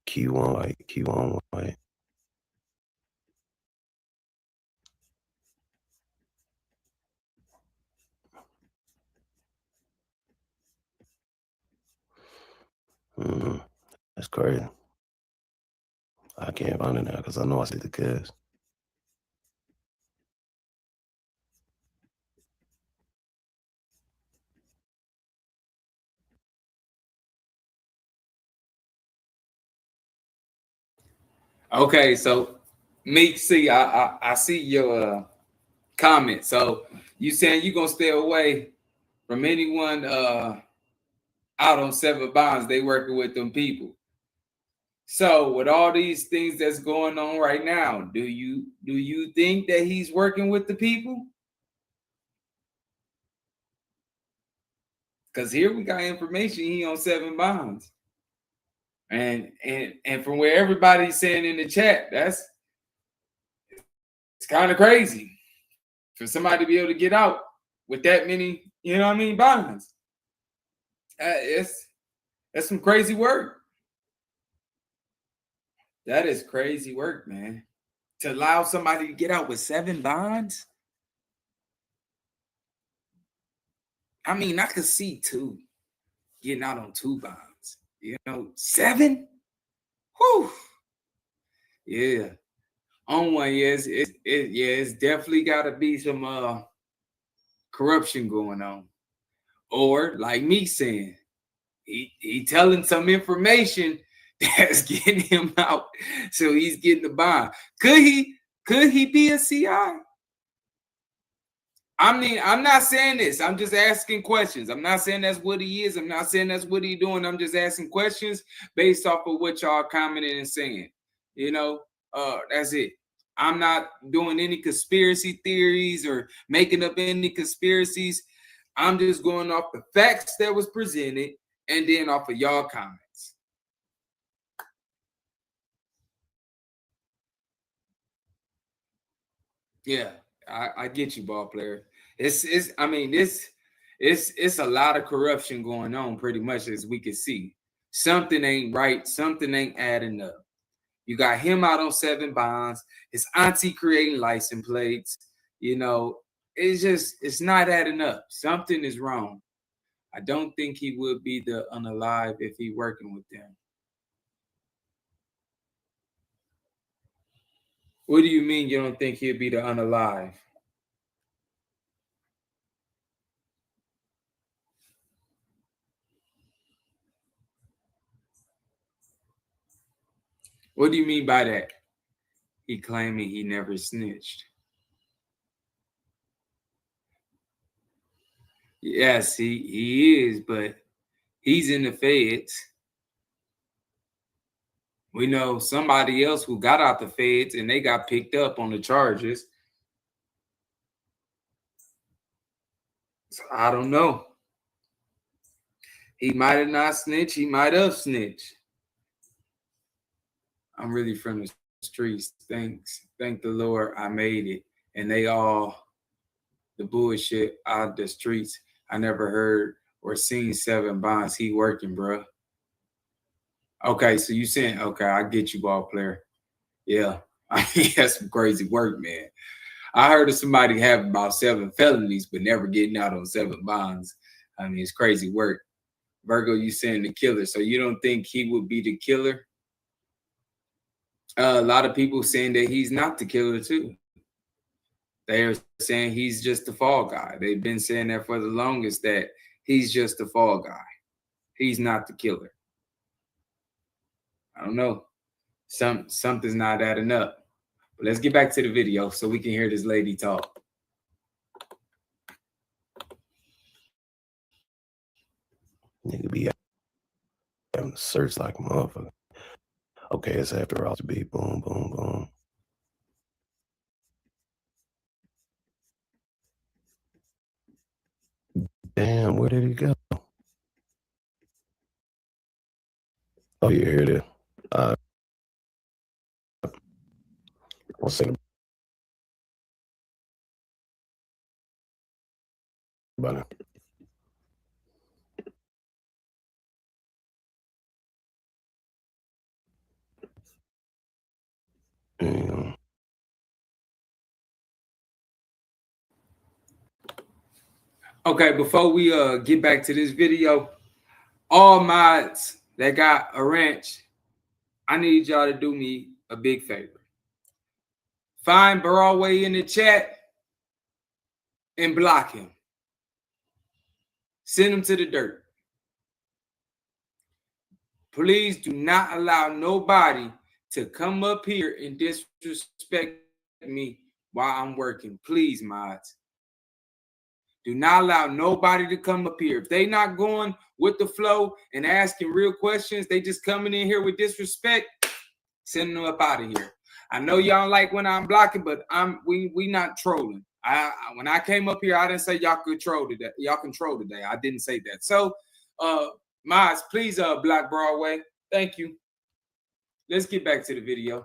That's crazy. I can't find it now because I know I said the cast. Okay, so Meek, see, I see your comment. So you saying you gonna stay away from anyone out on 7 bonds? They working with them people. So with all these things that's going on right now, do you think that he's working with the people? Because here we got information he on 7 bonds. And from where everybody's saying in the chat, it's kind of crazy for somebody to be able to get out with that many, you know what I mean, bonds. That's some crazy work. That is crazy work, man. To allow somebody to get out with 7 bonds. I mean, I could see 2 getting out on 2 bonds. 7? Whew. Yeah. On one, yes, it's definitely got to be some corruption going on, or like me saying, he telling some information that's getting him out, so he's getting the bond. Could he be a CI? I mean, I'm not saying this. I'm just asking questions. I'm not saying that's what he is. I'm not saying that's what he's doing. I'm just asking questions based off of what y'all commenting and saying. That's it. I'm not doing any conspiracy theories or making up any conspiracies. I'm just going off the facts that was presented and then off of y'all comments. Yeah, I get you, ball player. It's a lot of corruption going on, pretty much, as we can see. Something ain't right, something ain't adding up. You got him out on 7 bonds, his auntie creating license plates, it's not adding up. Something is wrong. I don't think he would be the unalive if he working with them. What do you mean you don't think he'll be the unalive? What do you mean by that? He claiming he never snitched. Yes, he is, but he's in the feds. We know somebody else who got out the feds and they got picked up on the charges. So I don't know. He might have not snitched. He might have snitched. I'm really from the streets. Thank the Lord I made it. And they all, the bullshit out the streets. I never heard or seen 7 bonds. He working, bro. Okay, so you saying, okay, I get you, ball player. Yeah, he has some crazy work, man. I heard of somebody having about 7 felonies, but never getting out on 7 bonds. I mean, it's crazy work. Virgo, you saying the killer. So you don't think he would be the killer? A lot of people saying that he's not the killer too. They're saying he's just the fall guy. They've been saying that for the longest, that he's just the fall guy. He's not the killer. I don't know. Something's not adding up. But let's get back to the video so we can hear this lady talk. Nigga be having to search like a motherfucker. Okay, it's after all to be boom, boom, boom. Damn, where did he go? Oh, yeah, here it is. One second. About it. Damn. Okay, before we get back to this video, all mods that got a ranch, I need y'all to do me a big favor. Find Broadway in the chat and block him. Send him to the dirt. Please do not allow nobody to come up here and disrespect me while I'm working. Please, mods. Do not allow nobody to come up here. If they not going with the flow and asking real questions, they just coming in here with disrespect, send them up out of here. I know y'all like when I'm blocking, but we not trolling. When I came up here, I didn't say y'all control today. Y'all control today. I didn't say that. So, mods, please block Broadway. Thank you. Let's get back to the video.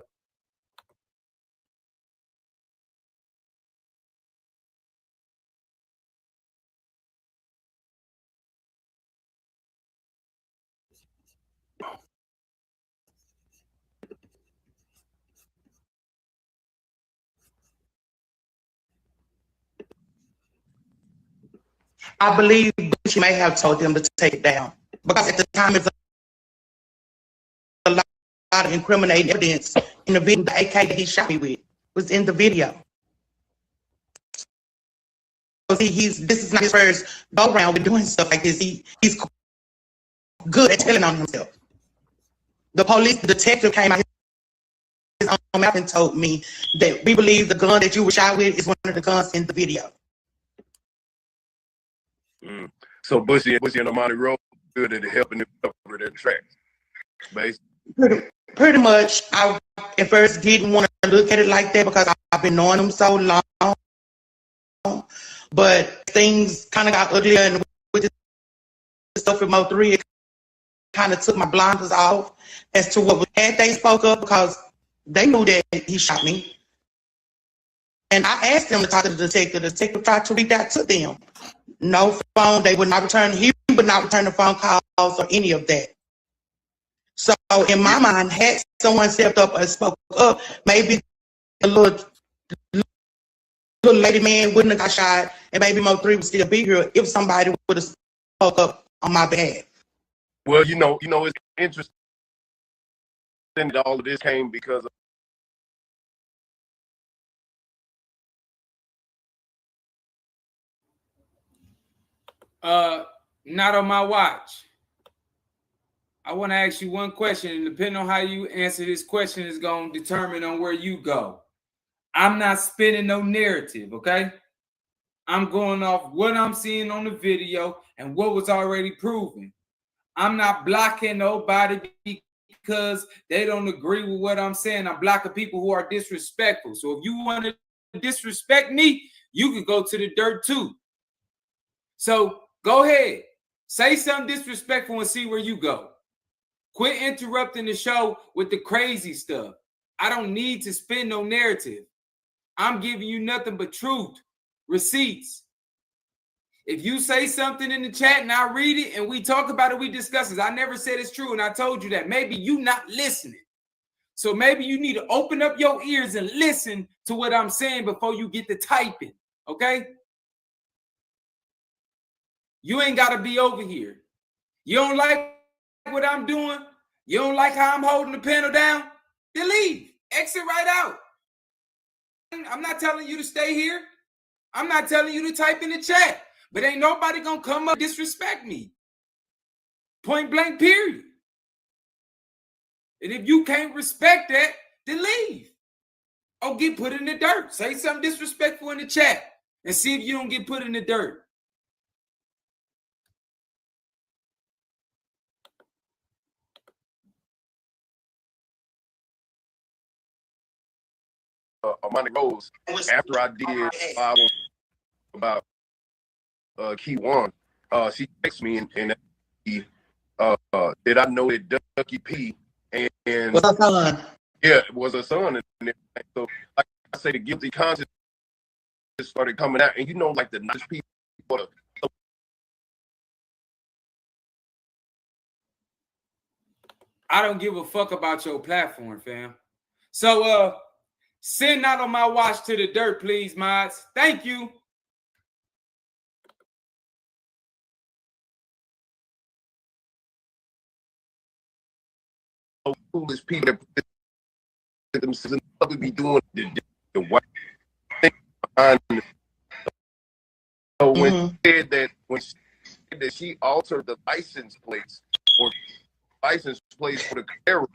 I believe she may have told them to take it down because at the time it's a lot of incriminating evidence in the video. The AK that he shot me with was in the video. So this is not his first go around with doing stuff like this. He's good at telling on himself. The police detective came out his own mouth and told me that we believe the gun that you were shot with is one of the guns in the video. So Bushy and MO3 good at helping them cover their tracks, basically. Pretty much. I at first didn't want to look at it like that because I've been knowing them so long. But things kind of got uglier, and with this stuff with MO3, it kind of took my blinders off as to what had they spoke up because they knew that he shot me. And I asked them to talk to the detective. The detective tried to reach out to them. No phone. They would not return. He would not return the phone calls or any of that. So in my mind, had someone stepped up and spoke up, maybe a little little lady man wouldn't have got shot and maybe MO3 would still be here if somebody would have spoke up on my behalf. Well, it's interesting that all of this came because of not on my watch. I want to ask you one question, and depending on how you answer this question is going to determine on where you go. I'm not spinning no narrative, okay? I'm going off what I'm seeing on the video and what was already proven. I'm not blocking nobody because they don't agree with what I'm saying. I'm blocking people who are disrespectful. So if you want to disrespect me, you can go to the dirt too. So go ahead. Say something disrespectful and see where you go. Quit interrupting the show with the crazy stuff. I don't need to spin no narrative. I'm giving you nothing but truth, receipts. If you say something in the chat and I read it and we talk about it, we discuss it. I never said it's true, and I told you that. Maybe you not listening. So maybe you need to open up your ears and listen to what I'm saying before you get to typing, okay? You ain't got to be over here. You don't like what I'm doing? You don't like how I'm holding the panel down? Then leave. Exit right out. I'm not telling you to stay here. I'm not telling you to type in the chat. But ain't nobody going to come up and disrespect me. Point blank, period. And if you can't respect that, then leave. Or get put in the dirt. Say something disrespectful in the chat and see if you don't get put in the dirt. Amani Rose, after I did about Kewon, she texted me and did I know that Ducky P and What's her son? Yeah, it was her son and everything. So like I say, the guilty conscience started coming out, and like the nice people. I don't give a fuck about your platform, fam. So send Not on My Watch to the dirt, please, mods. Thank you. Foolish people that put themselves in the be doing the white thing behind them. So when she said that she altered the license plates or license plates for the Camaro,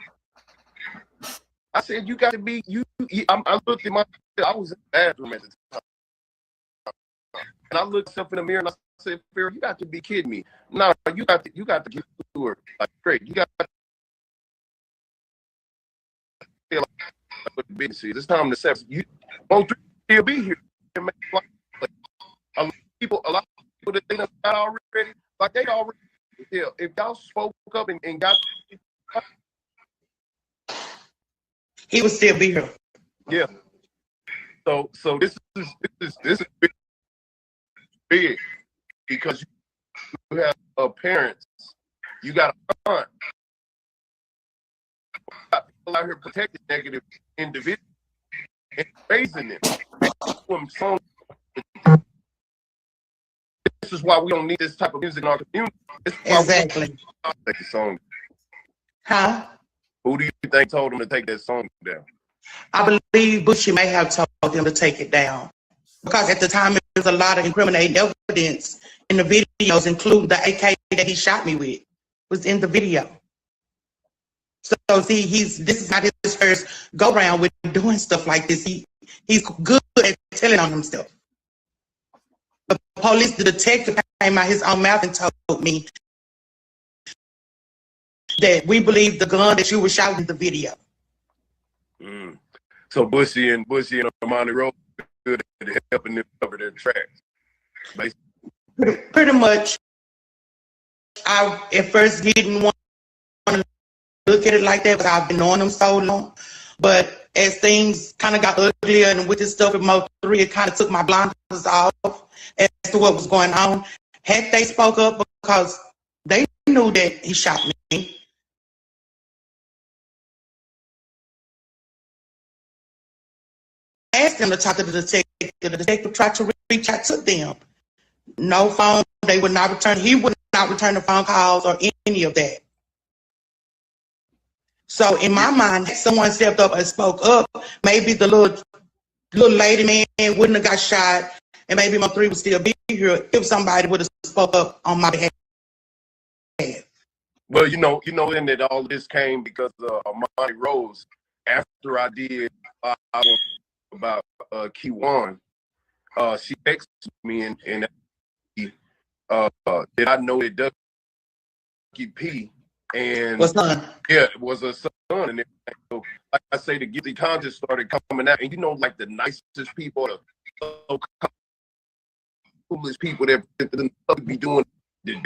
I said, you got to be I looked at I was in the bathroom at the time, and I looked myself in the mirror and I said, Farrah, you got to be kidding me. No, you got to get to her like great. You got to feel like what the business is. It's time to set. You won't still be here. A lot of people that they done got already, like they already. Yeah, if y'all spoke up and got. He would still be here. Yeah. So this is big because you have parents, you got a aunt, people out here protecting negative individuals and raising them. This is why we don't need this type of music in our community. Exactly. Take the song. Huh? Who do you think told them to take that song down? I believe Bushy may have told them to take it down because at the time there's a lot of incriminating evidence in the videos, including the AK that he shot me with was in the video. So see, this is not his first go round with doing stuff like this. He's good at telling on himself. The police, the detective came out his own mouth and told me that we believe the gun that you were shot in the video. So Bushy and Amani Rose good at helping them cover their tracks. Basically. Pretty much. I at first didn't want to look at it like that, but I've been on them so long. But as things kind of got uglier and with this stuff with MO3, it kind of took my blinders off as to what was going on. Had they spoke up because they knew that he shot me. asked them to talk to the detective. The detective tried to reach out to them. No phone. They would not return. He would not return the phone calls or any of that. So in my mind, someone stepped up and spoke up. Maybe the little lady man wouldn't have got shot, and maybe MO3 would still be here if somebody would have spoke up on my behalf. Well, and that all this came because Amani Rose, after I did album about Kewon, she texted me and did I know that WP and What's none? Yeah, it was a son and everything. So, like I say, the guilty conscience started coming out, and like the nicest people, the coolest people that be doing the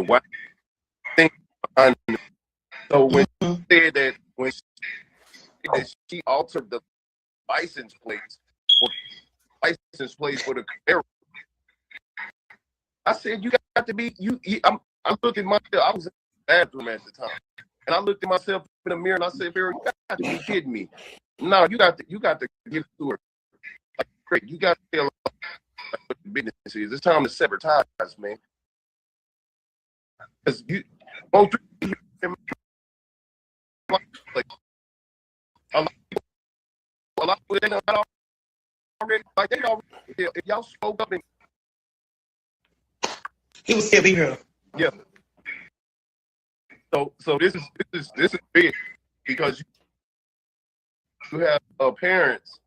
white thing behind them. So when she said that she altered the license plates for the Camaro, I said, you got to be I'm looking at myself. I was in the bathroom at the time, and I looked at myself in the mirror and I said, "Vera, you got to be kidding me! No, you got to give it to her. Like, great, you got to tell her what the business is. It's time to sever ties, man. Because you won't like a lot of people already like they already if y'all spoke up and He was still be here. yeah. So this is big because you have parents,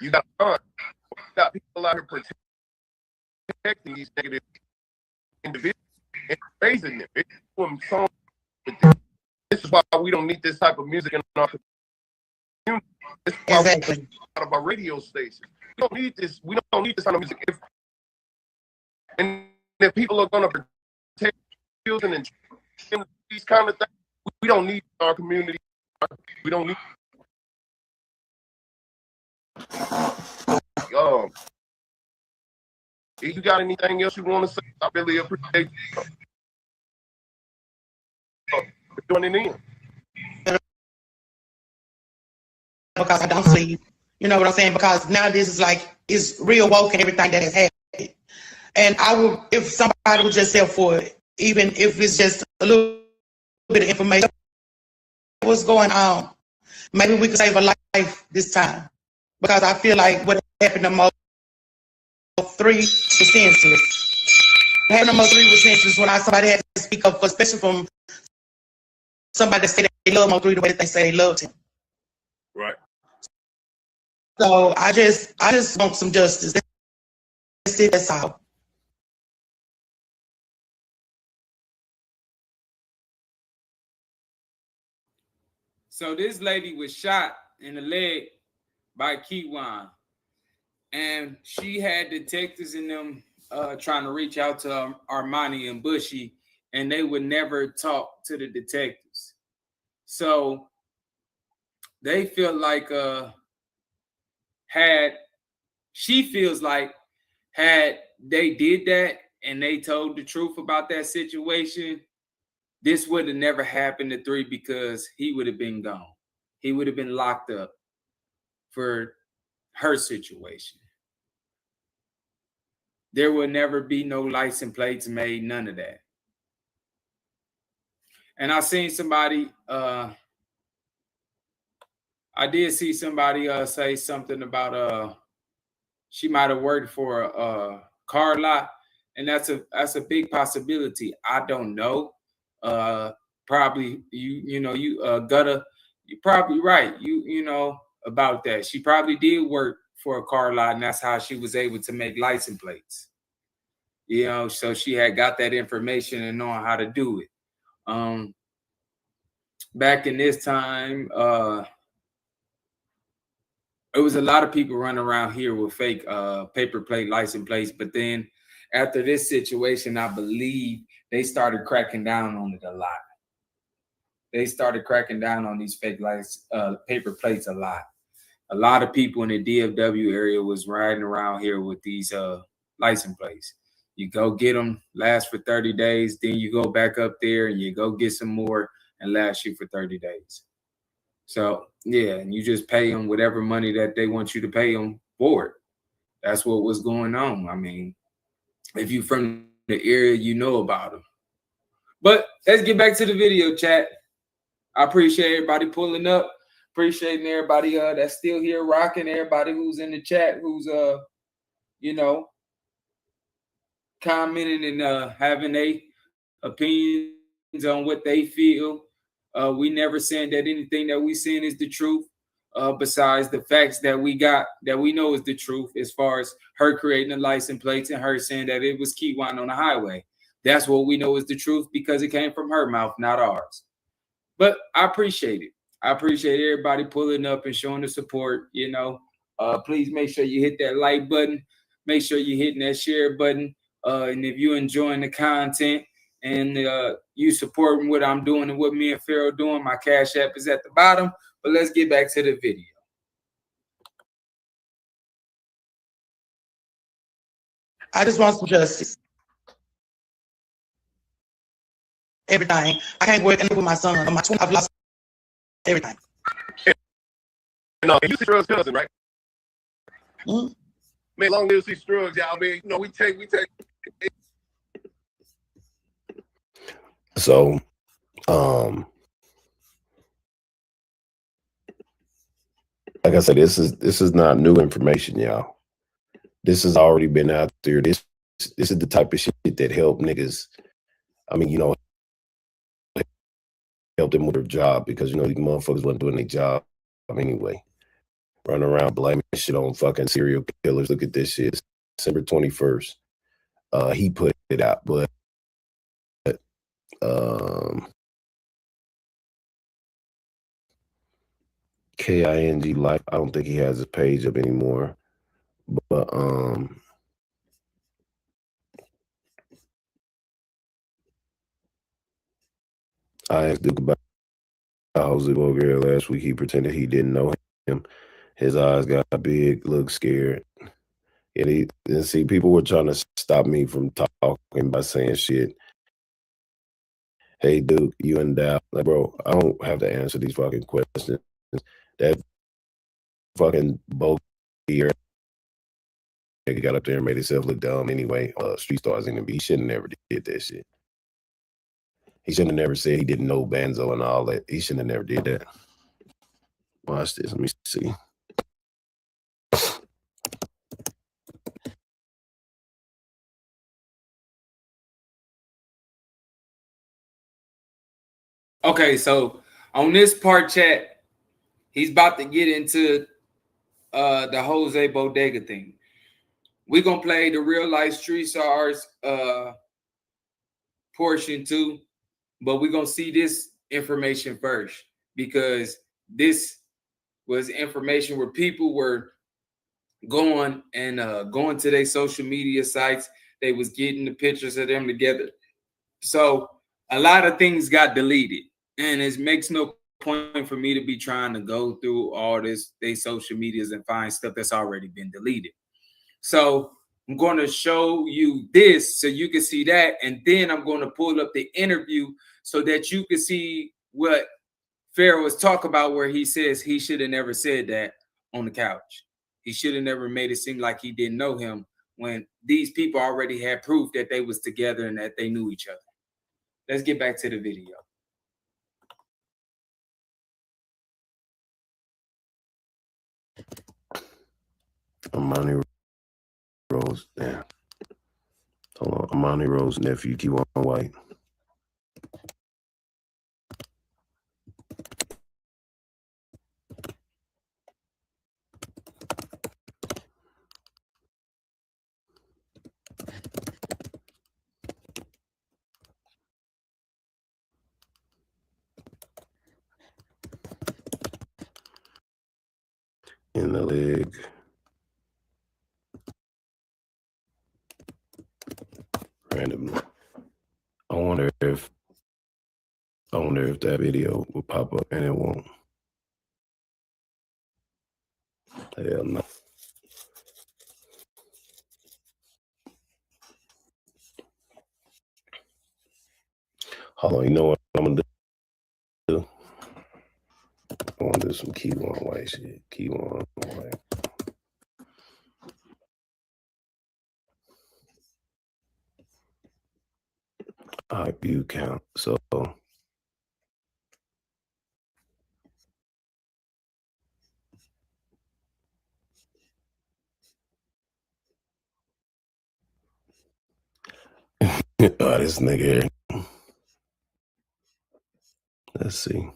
you got aunts, you got people out here protecting these negative individuals and raising them. It's doing songs with them. This is why we don't need this type of music in our community. This is why Exactly. we out of our radio stations. We don't need this. We don't need this kind of music. If people are going to protect children and these kind of things, we don't need our community. We don't need. If you got anything else you want to say, I really appreciate you for joining in. Because I don't sleep. You know what I'm saying? Because now this is like, it's reawoken everything that has happened. And I will, if somebody would just step forward, even if it's just a little bit of information, what's going on, maybe we could save a life this time. Because I feel like what happened to MO3 was senseless. What happened to MO3 was senseless when somebody had to speak up, especially from somebody that said they love MO3 the way that they say they loved him. Right. So I just want some justice. That's it. That's all. So this lady was shot in the leg by Kewon, and she had detectives in them trying to reach out to Armani and Bushy, and they would never talk to the detectives. So they feel like she feels like had they did that and they told the truth about that situation, this would have never happened to 3 because he would have been gone. He would have been locked up for her situation. There would never be no license plates made, none of that. And I seen somebody, I did see somebody say something about she might have worked for a car lot, and that's a big possibility. I don't know. Probably Gutta, you're probably right. You know about that. She probably did work for a car lot, and that's how she was able to make license plates. You know, so she had got that information and knowing how to do it. Back in this time, it was a lot of people running around here with fake paper plate license plates. But then after this situation, I believe they started cracking down on it a lot. They started cracking down on these fake paper plates a lot. A lot of people in the DFW area was riding around here with these license plates. You go get them, last for 30 days. Then you go back up there and you go get some more and last you for 30 days. So, yeah, and you just pay them whatever money that they want you to pay them board. That's what was going on. I mean, if you from the area, you know about them. But let's get back to the video, chat. I appreciate everybody pulling up. Appreciating everybody that's still here rocking. Everybody who's in the chat, who's you know, commenting and having a opinions on what they feel. We never saying that anything that we saying is the truth. Besides the facts that we got that we know is the truth, as far as her creating the license plates and her saying that it was Kewon on the highway. That's what we know is the truth because it came from her mouth, not ours. But I appreciate it. I appreciate everybody pulling up and showing the support. You know, please make sure you hit that like button. Make sure you're hitting that share button. And if you're enjoying the content and you supporting what I'm doing and what me and Pharaoh doing, my Cash App is at the bottom. But let's get back to the video. I just want some justice. Everything. I can't work and live with my son. On my 20, I've lost everything. No, you see drugs cousin, right? Mm-hmm. Man, long live these drugs, y'all. Man, you know, we take. So, like I said, this is not new information, y'all. This has already been out there. This is the type of shit that help niggas. I mean, you know, help them with their job because you know these motherfuckers wasn't doing their job anyway. Running around blaming shit on fucking serial killers. Look at this shit. December 21st. He put it out, but King Life. I don't think he has his page up anymore. But I asked Duke about Jose Bulgaria last week. He pretended he didn't know him. His eyes got big, looked scared. And see, people were trying to stop me from talking by saying shit. Hey, Duke, you in doubt? Like, bro, I don't have to answer these fucking questions. That fucking bogey nigga got up there and made himself look dumb anyway. Street Stars in the B. He shouldn't have never did that shit. He shouldn't have never said he didn't know Banzo and all that. He shouldn't have never did that. Watch this. Let me see. Okay, so on this part, chat, he's about to get into the Jose Bodega thing. We're gonna play the real life Street Stars portion too, but we're gonna see this information first because this was information where people were going and going to their social media sites. They was getting the pictures of them together. So a lot of things got deleted, and it makes no point for me to be trying to go through all this, they social medias and find stuff that's already been deleted. So I'm going to show you this so you can see that, and then I'm going to pull up the interview so that you can see what Pharaoh was talking about, where he says he should have never said that on the couch. He should have never made it seem like he didn't know him when these people already had proof that they was together and that they knew each other. Let's get back to the video. Amani Rose, damn. Hold on. Amani Rose nephew, Kewon White. In the leg. Randomly. I wonder if that video will pop up, and it won't. Hell no. Hold on, you know what I'm gonna do? I want to do some Kewon White shit. Kewon White. All right, view count. So oh, this nigga here. Let's see.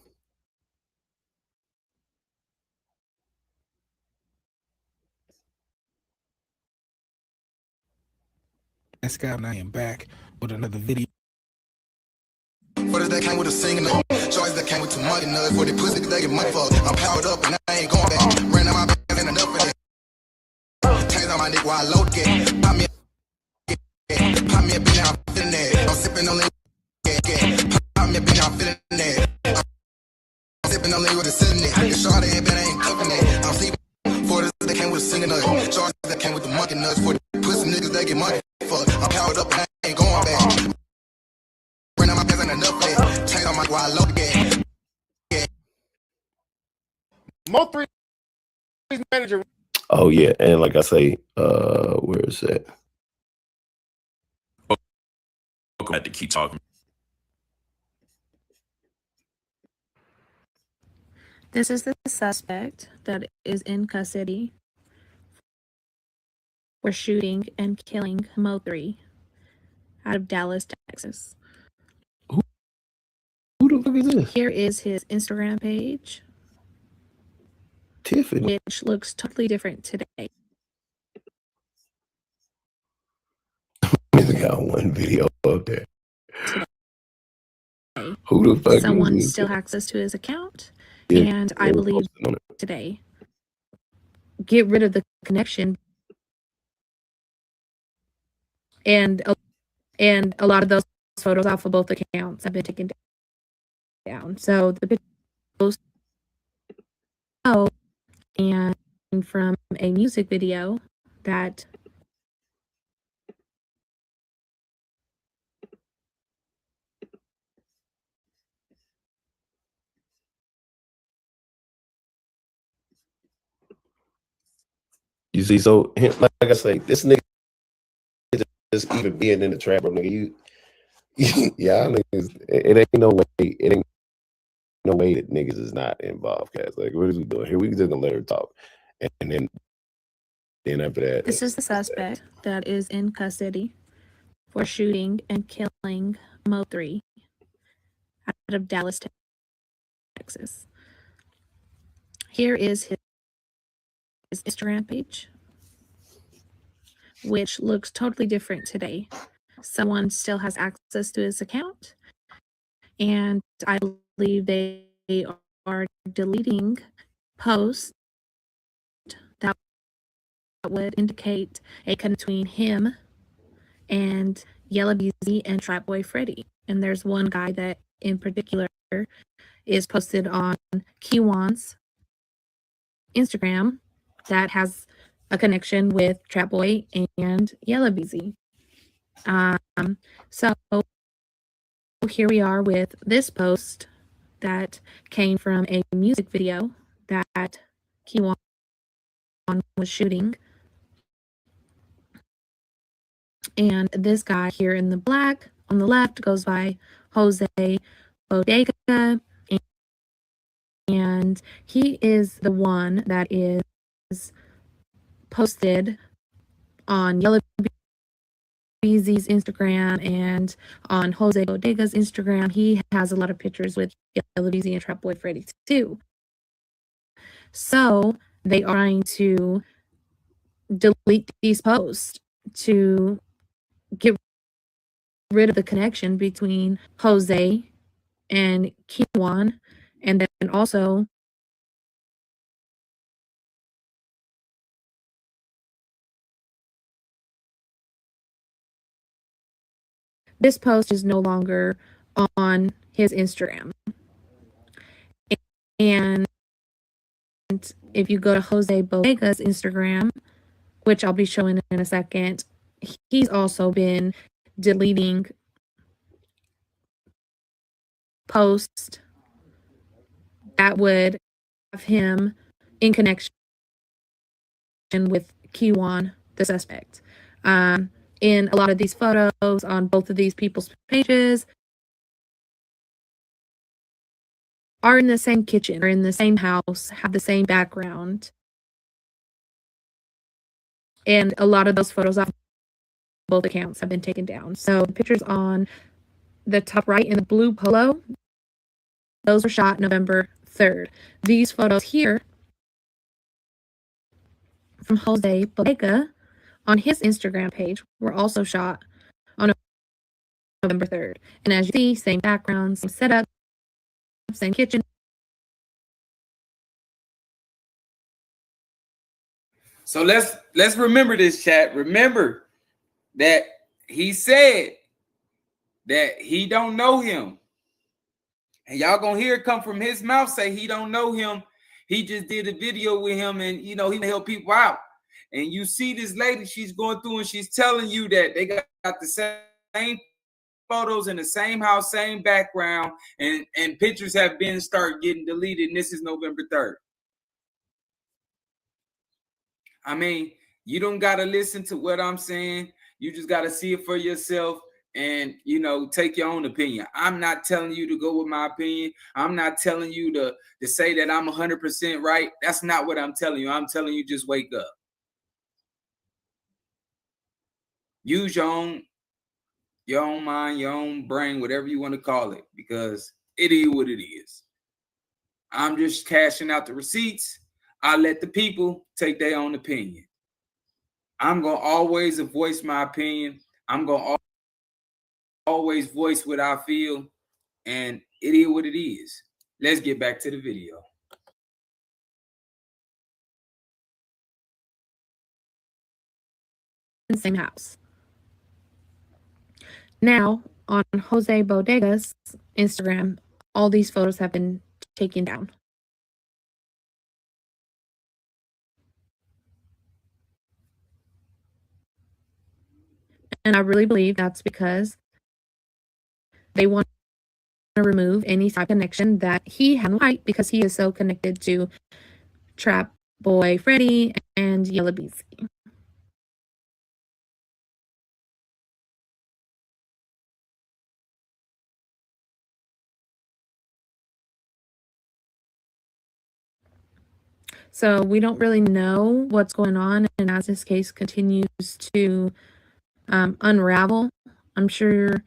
Scott, and I am back with another video. Brothers that came with a singing up. Shorties that came with 2 money nuts. For the pussy, they get money for. I'm powered up and I ain't going back. Ran out my bag and enough of that. Chains on my neck while I load get. Pop me a bitch, now I'm feeling that. I'm sipping on the pop me a bitch, now I'm feeling that. I'm sipping on the with a sitting there. The shorty ain't been, I ain't cooking that. I'm sleeping. Brothers that came with a singing up. Shorties that came with the monkey nuts. For the pussy niggas, they get money for. I'm powered up and I ain't going back. Ran out my bag and enough of that. Chains on my while I load get. MO3 manager. Oh yeah, and like I say, where is that? I had to keep talking. This is the suspect that is in custody for shooting and killing MO3 out of Dallas, Texas. Who the fuck is this? Here is his Instagram page, Tiffany. which looks totally different today. He's got one video up there. Who the fuck Someone is still has access to his account, Yeah, and I they were believe posting on it. today, get rid of the connection, and a lot of those photos off of both accounts have been taken down. So the pictures, oh, and from a music video that You see, so like I say, this nigga just even being in the trap, bro, nigga. You yeah, niggas, it ain't no way. It ain't no way that niggas is not involved, guys. Like, what is we doing here? We just gonna let her talk, and then after that, this is the suspect that is in custody for shooting and killing MO3 out of Dallas, Texas. Here is his Instagram page, which looks totally different today. Someone still has access to his account, and I believe they are deleting posts that would indicate a connection between him and Yella Beezy and Trap Boy Freddy. And there's one guy that in particular is posted on Kewon's Instagram that has a connection with Trap Boy and Yella Beezy. So here we are with this post that came from a music video that Kewon was shooting. And this guy here in the black on the left goes by Jose Bodega, and he is the one that is posted on Yellow Beezy's Instagram and on Jose Bodega's Instagram. He has a lot of pictures with Yellow Beezy and Trap Boy Freddy too. So they are trying to delete these posts to get rid of the connection between Jose and Kewon, and then also this post is no longer on his Instagram. And if you go to Jose Bodega's Instagram, which I'll be showing in a second, he's also been deleting posts that would have him in connection with Kewon, the suspect. in a lot of these photos on both of these people's pages are in the same kitchen or in the same house, have the same background. And a lot of those photos off both accounts have been taken down. So the pictures on the top right in the blue polo, those were shot November 3rd. These photos here from Jose Bodega on his Instagram page were also shot on November 3rd. And as you see, same background, same setup, same kitchen. So let's remember this, chat. Remember that he said that he don't know him. And y'all gonna hear it come from his mouth say he don't know him. He just did a video with him, and he help people out. And you see this lady, she's going through and she's telling you that they got the same photos in the same house, same background, and pictures have been start getting deleted. And this is November 3rd. I mean, you don't gotta listen to what I'm saying. You just gotta see it for yourself and take your own opinion. I'm not telling you to go with my opinion. I'm not telling you to say that I'm 100% right. That's not what I'm telling you. I'm telling you just wake up. Use your own mind, your own brain, whatever you want to call it, because it is what it is. I'm just cashing out the receipts. I let the people take their own opinion. I'm going to always voice my opinion. I'm going to always voice what I feel, and it is what it is. Let's get back to the video. In the same house. Now, on Jose Bodega's Instagram, all these photos have been taken down. And I really believe that's because they want to remove any type of connection that he had with White, because he is so connected to Trap Boy Freddy and Yella Beezy. So we don't really know what's going on, and as this case continues to unravel, I'm sure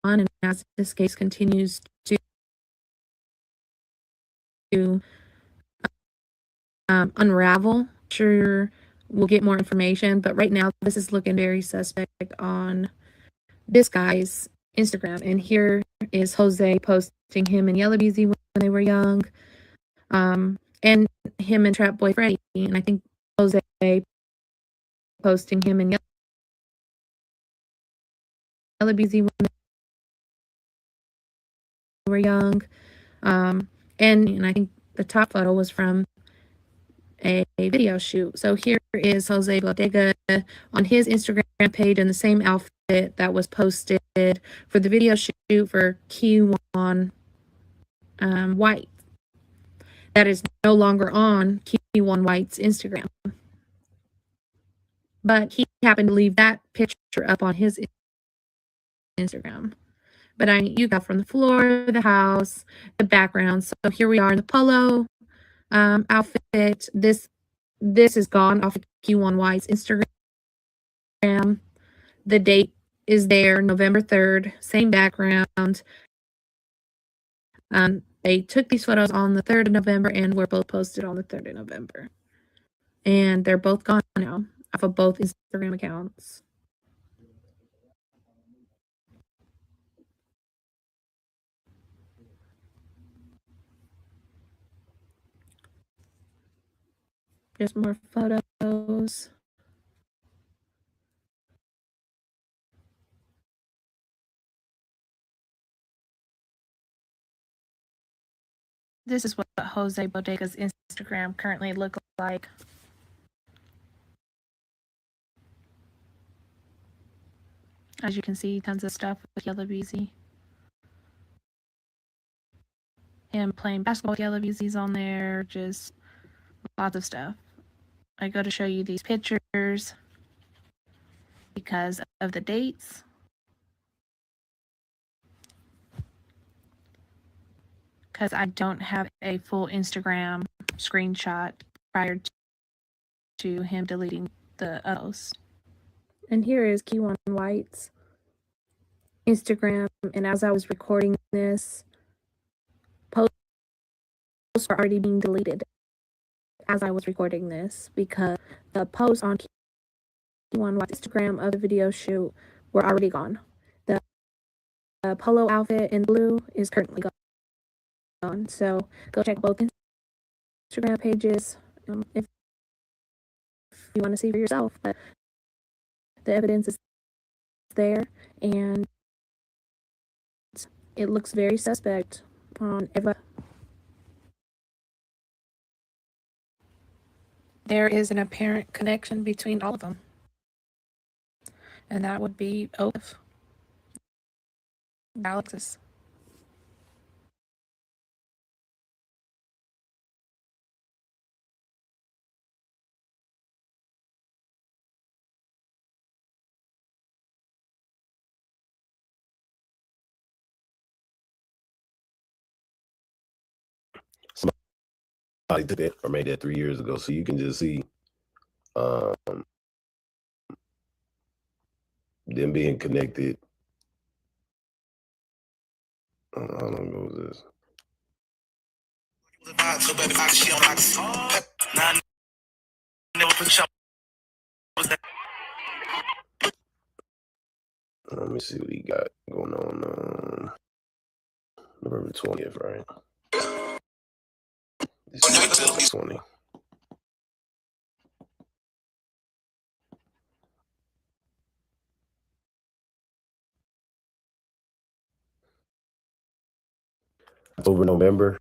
and as this case continues to unravel, sure we'll get more information. But right now, this is looking very suspect on this guy's Instagram. And here is Jose posting him and Yella Beezy when they were young, and him and Trap Boy Freddy. And I think Jose posting him and Yella Beezy when they were young, and I think the top photo was from a video shoot. So here is Jose Bodega on his Instagram page in the same outfit that was posted for the video shoot for Kewon White. That is no longer on Kewon White's Instagram. But he happened to leave that picture up on his Instagram. But you got from the floor, the house, the background. So here we are in the polo outfit. This is gone off of Kewon White's Instagram. The date is there, November 3rd, same background. They took these photos on the 3rd of November and were both posted on the 3rd of November. And they're both gone now off of both Instagram accounts. There's more photos. This is what Jose Bodega's Instagram currently looks like. As you can see, tons of stuff with Yella Beezy. him playing basketball with yellow VZs on there, just lots of stuff. I go to show you these pictures because of the dates. Because I don't have a full Instagram screenshot prior to him deleting the post. And here is Kewon White's Instagram. And as I was recording this, posts are already being deleted as I was recording this because the posts on Kewon White's Instagram of the video shoot were already gone. The polo outfit in blue is currently gone. So go check both Instagram pages if you want to see for yourself. But the evidence is there, and it looks very suspect on Eva. There is an apparent connection between all of them, and that would be Olaf, Alexis. Somebody did that or made that 3 years ago, so you can just see them being connected. How long ago was this? Let me see what he got going on. November 20th, right? This is 20. Over November.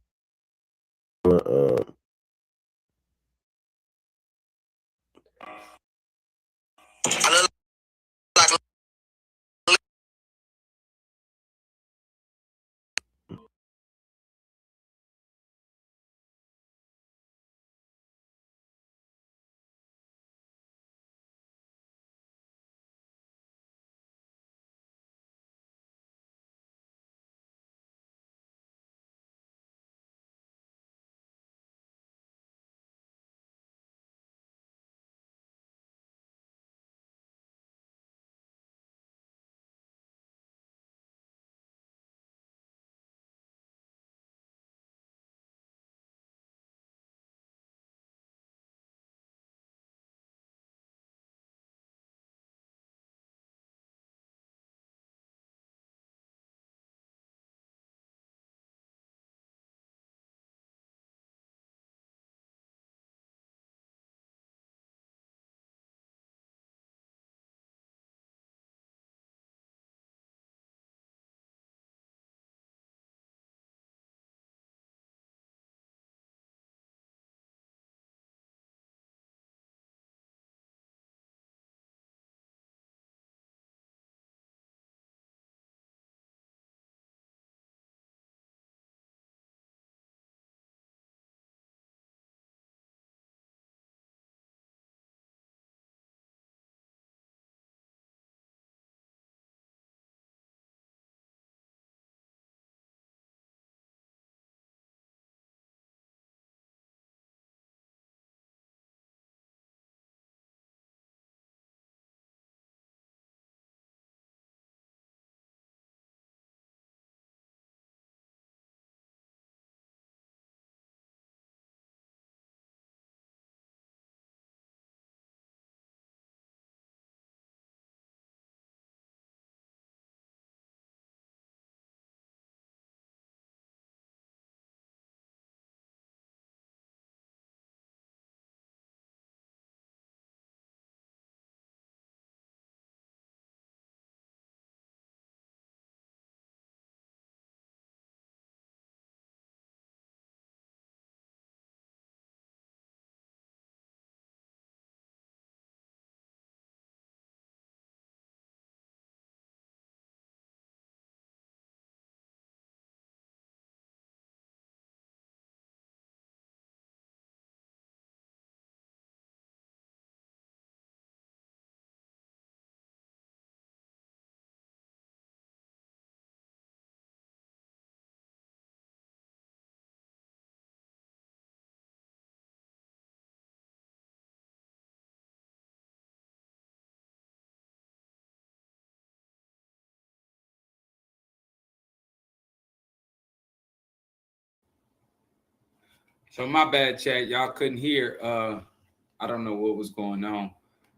So my bad, chat. Y'all couldn't hear. I don't know what was going on.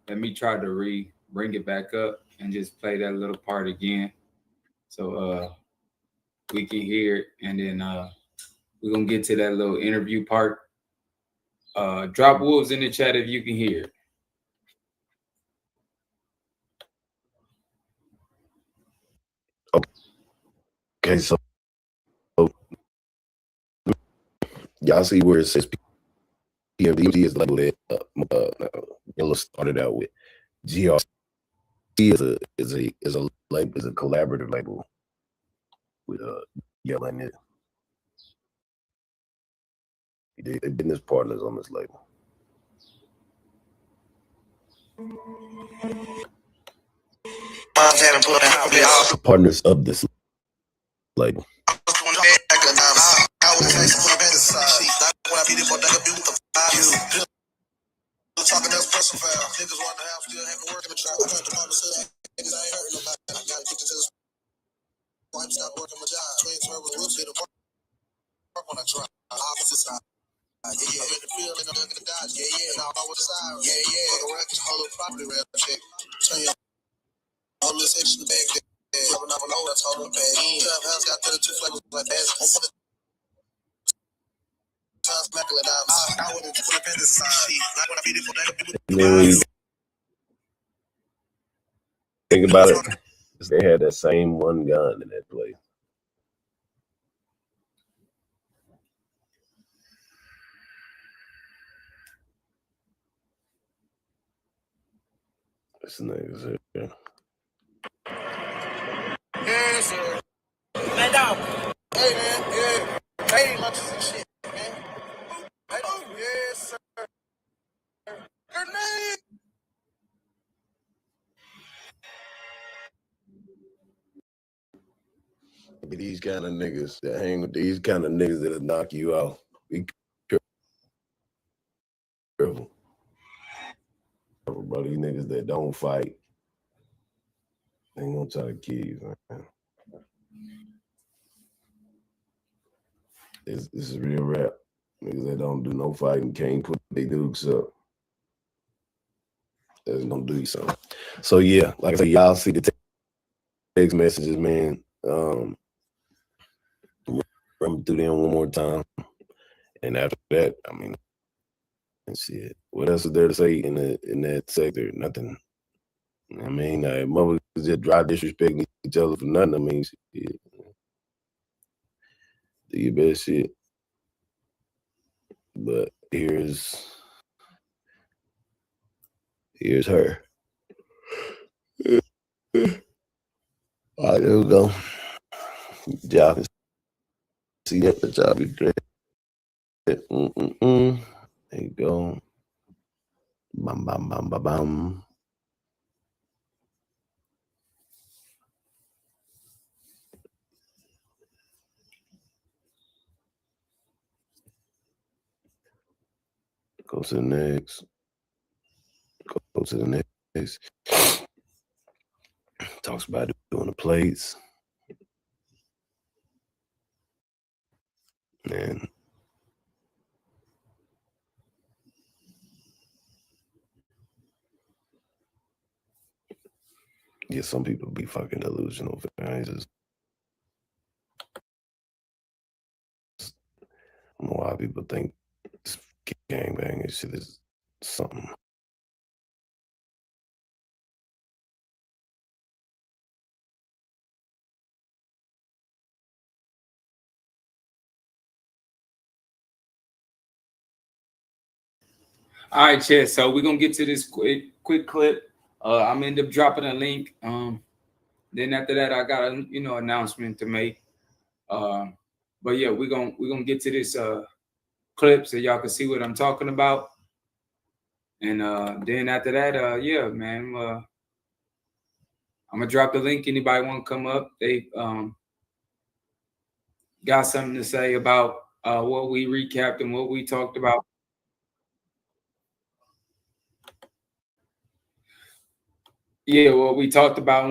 Let me try to bring it back up and just play that little part again, so we can hear it, and then we're gonna get to that little interview part. Drop wolves in the chat if you can hear it. Okay, so y'all see where it says PMD is labeled it. Yellow started out with GRC is a label, is a collaborative label with Yellow in it. They're business partners on this label. Partners of this label. Talking else pressure foul. Niggas want to have still having work in the trap. I got the mama said niggas ain't hurting nobody. I got addicted to the wipe, stop working my job. Twin turbo whoops hit a park when I try. Opposite side. Yeah, yeah. I'm in the field and I'm in the dodge. Yeah, yeah. Now I'm with the siren. Yeah, yeah. Fuck around, just hold up property rap check. Turn your whole list extra back there. Rubbing off a low, that's holding the pad. Trap house got 32 flavors like that. I'm from the time smacking it out. I wouldn't flip in this side. Not when I beat it for that. And then when you think about it, they had that same one gun in that place. This nigga's here. Yes, sir. Man, dog. Hey, man. Yeah. Hey, lunches and shit, man. Hey, oh, yes, sir. Her name. These kind of niggas that hang with these kind of niggas that'll knock you out. Be careful. Bro, these niggas that don't fight, they ain't gonna try to kill you, man. This is real rap. Niggas that don't do no fighting can't put their dukes up. That's gonna do you something. So yeah, like I said, y'all see the text messages, man. Run through them one more time, and after that, I mean, and shit. What else is there to say in that sector? Nothing. I mean, motherfuckers just dry disrespecting each other for nothing. I mean, shit. Do your best shit. But here's her. All right, there we go. Y'all can see that, but y'all be great. There you go. Bam, bam, bam, bam, bam. Go to the next. Go to the next. Talks about doing the plates. Man. Yeah, some people be fucking delusional. I just don't know why people think gangbang and shit is something. All right, Chet. So we're gonna get to this quick clip. I'm end up dropping a link. Then after that, I got a announcement to make. But yeah, we're gonna get to this clip so y'all can see what I'm talking about. And then after that, yeah, man, I'm gonna drop the link. Anybody want to come up? They got something to say about what we recapped and what we talked about. Yeah, what we talked about.